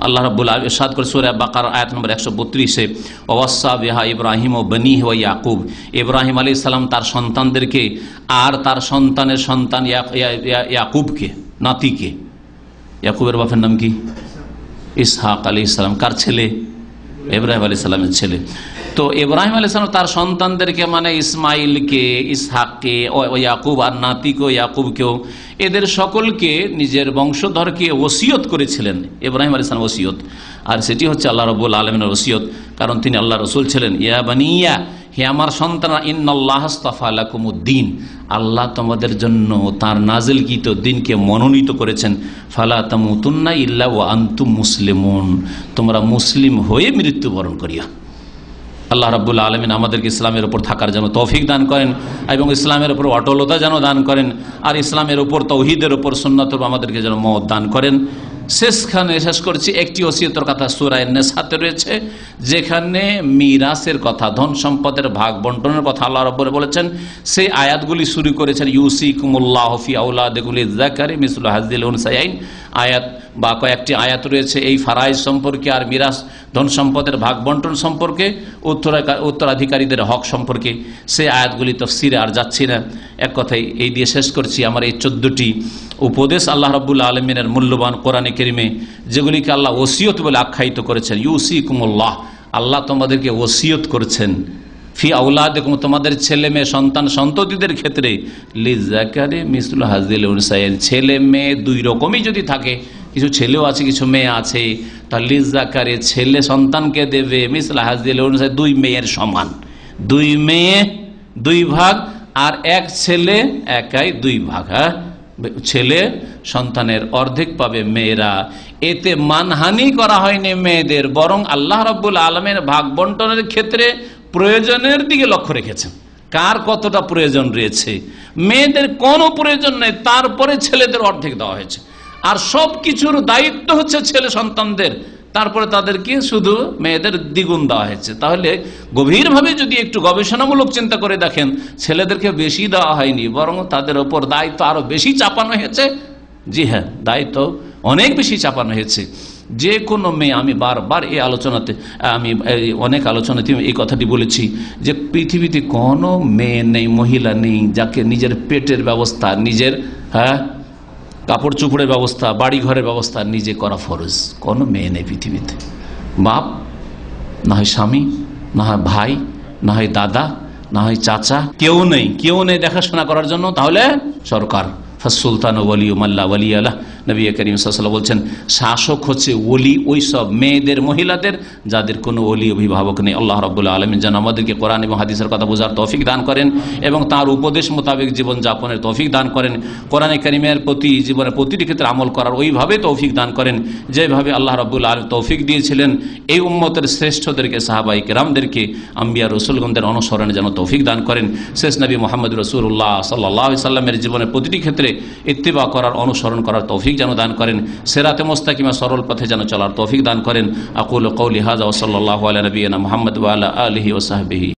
[SPEAKER 4] আল্লাহ রাব্বুল আলামিন ইরশাদ করে সূরা বাকারা আয়াত নম্বর 132-এ, ওয়াসা বিহা ইব্রাহিম ও বনিহি ওয়া ইয়াকুব, ইব্রাহিম আলাইহিস সালাম তার সন্তানদেরকে আর তার সন্তানের সন্তান ইয়াকুবকে, নাতিকে, ইয়াকুবের বাপের নাম কি? ইসহাক আলাইহিস সালাম। কার ছেলে? ইব্রাহিম আলাইহিস সালামের ছেলে। তো ইব্রাহিম আলাইহিস সালাম তার সন্তানদেরকে, মানে ইসমাইলকে, ইসহাককে, ইয়াকুব আর নাতিকে ইয়াকুবকেও, এদের সকলকে নিজের বংশধরকে ওসিয়ত করেছিলেন ইব্রাহিম আলাইহিস সালাম ওসিয়ত। আর সেটি হচ্ছে আল্লাহ রাব্বুল আলামিনের ওসিয়ত, কারণ তিনি আল্লাহ রাসূল ছিলেন। ইয়া বানিয়া, হে আমার সন্তানরা, ইন্নাল্লাহ আস্তাফা লাকুমুদ্দিন, আল্লাহ তোমাদের জন্য তার নাজিলকৃত দ্বীনকে মনোনীত করেছেন। ফালা তামুতুন্না ইল্লা ওয়া আনতুম মুসলিমুন, তোমরা মুসলিম হয়ে মৃত্যুবরণ করিয়া। আল্লাহ রাব্বুল আলামিন আমাদেরকে ইসলামের উপর থাকার যেন তৌফিক দান করেন এবং ইসলামের উপর অটলতা যেন দান করেন, আর ইসলামের উপর, তৌহিদের উপর, সুন্নাতের উপর আমাদেরকে যেন মওত দান করেন। শেষ করছি একটি ওসিয়তের কথা সূরা আন-নিসাতে রয়েছে, যেখানে মিরাসের কথা, ধন সম্পদের ভাগ বন্টনের কথা আল্লাহ রাব্বুল বলেছেন। সেই আয়াতগুলি শুরু করেছেন ইউসিকুমুল্লাহু ফি আওলাদিকুম লিয-যাকারি মিসলু হাযযিল উনসায়াইন আয়াত, বা কয়েকটি আয়াত রয়েছে এই ফারাইজ সম্পর্কে, আর মিরাস, ধন সম্পদের ভাগ বন্টন সম্পর্কে, উত্তরাধিকারীদের হক সম্পর্কে। সেই আয়াতগুলি তাফসীরে আর যাচ্ছি না, এক কথাই এই দিয়ে শেষ করছি। আমার এই 14টি উপদেশ আল্লাহ রাব্বুল আলামিনের মূল্যবান কোরআনে কারিমে, যেগুলিকে আল্লাহ ওসিয়ত বলে আখ্যায়িত করেছেন। ইউসিকুমুল্লাহ, আল্লাহ তোমাদেরকে ওসিয়ত করছেন, ফি আওলাদিকুম, তোমাদের ছেলে মেয়ে সন্তান সন্ততিদের ক্ষেত্রে, লিয-যাকারি মিসলু হাযযিল উনসায়াইন, ছেলে মেয়ে দুই রকমই যদি থাকে, কিছু ছেলেও আছে কিছু মেয়ে আছে, তাহলে লিয-যাকারি, ছেলে সন্তানকে দেবে, মিসলু হাযযিল উনসায়াইন, দুই মেয়ের সমান। দুই মেয়ে 2 ভাগ, আর এক ছেলে একাই 2 ভাগ। হ্যাঁ, ছেলে সন্তানের অর্ধেক পাবে মেয়েরা। এতে মানহানি করা হয়নি মেয়েদের, বরং আল্লাহ রাব্বুল আলামিন ভাগ বন্টনের ক্ষেত্রে প্রয়োজনের দিকে লক্ষ্য রেখেছেন। কার কতটা প্রয়োজন রয়েছে, মেয়েদের কোনো প্রয়োজন নেই, তারপরে ছেলেদের অর্ধেক দেওয়া হয়েছে। আর সব কিছুর দায়িত্ব হচ্ছে ছেলে সন্তানদের, তারপরে তাদেরকে শুধু মেয়েদের দ্বিগুণ দেওয়া হয়েছে। তাহলে গভীরভাবে যদি একটু গবেষণামূলক চিন্তা করে দেখেন, ছেলেদেরকে বেশি দেওয়া হয়নি, বরং তাদের ওপর দায়িত্ব আরো বেশি চাপানো হয়েছে। জি হ্যাঁ, দায়িত্ব অনেক বেশি চাপানো হয়েছে। যে কোনো মেয়ে, আমি বারবার এই আলোচনাতে, আমি অনেক আলোচনাতে এই কথাটি বলেছি, যে পৃথিবীতে কোনো মেয়ে নেই, মহিলা নেই, যাকে নিজের পেটের ব্যবস্থা, নিজের কাপড় চোপড়ের ব্যবস্থা, বাড়ি ঘরের ব্যবস্থা নিজে করা ফরজ। কোনো মেয়ে নেই পৃথিবীতে, বাপ না হয় স্বামী, না হয় ভাই, না হয় দাদা, না হয় চাচা, কেউ নেই দেখাশোনা করার জন্য। তাহলে সরকার, সুলতান ওয়ালি মাল্লা ওয়ালি আল্লাহ, নবী করিম সাল্লাল্লাহু আলাইহি ওয়াসাল্লাম বলছেন শাসক হচ্ছে ওলি ওই সব মেয়েদের, মহিলাদের যাদের কোনো ওলি অভিভাবক নেই। আল্লাহ রাব্বুল আলামিন যেন আমাদেরকে কোরআন এবং হাদিসের কথা বোঝার তৌফিক দান করেন এবং তার উপদেশ মোতাবেক জীবন যাপনের তৌফিক দান করেন। কোরআনে কারীমের প্রতি জীবনের প্রতিটি ক্ষেত্রে আমল করার ওইভাবে তৌফিক দান করেন যেভাবে আল্লাহ রাব্বুল আলামিন তৌফিক দিয়েছিলেন এই উম্মতের শ্রেষ্ঠদেরকে, সাহাবায়ে কেরামদেরকে, আম্বিয়া রাসূলগণদের অনুসরণে যেন তৌফিক দান করেন। শেষ নবী মুহাম্মদ রাসূলুল্লাহ সাল্লাল্লাহু আলাইহি সাল্লামের জীবনের প্রতিটি ক্ষেত্রে ইত্তিবা করার, অনুসরণ করার তৌফিক যেন দান করেন। সিরাতে মুস্তাকিমা সরল পথে যেন চলার তৌফিক দান করেন। আকুলু কওলি হাযা ওয়া সাল্লাল্লাহু আলা নবিয়িনা মুহাম্মদ ওয়া আলা আলিহি ওয়া সাহবিহি।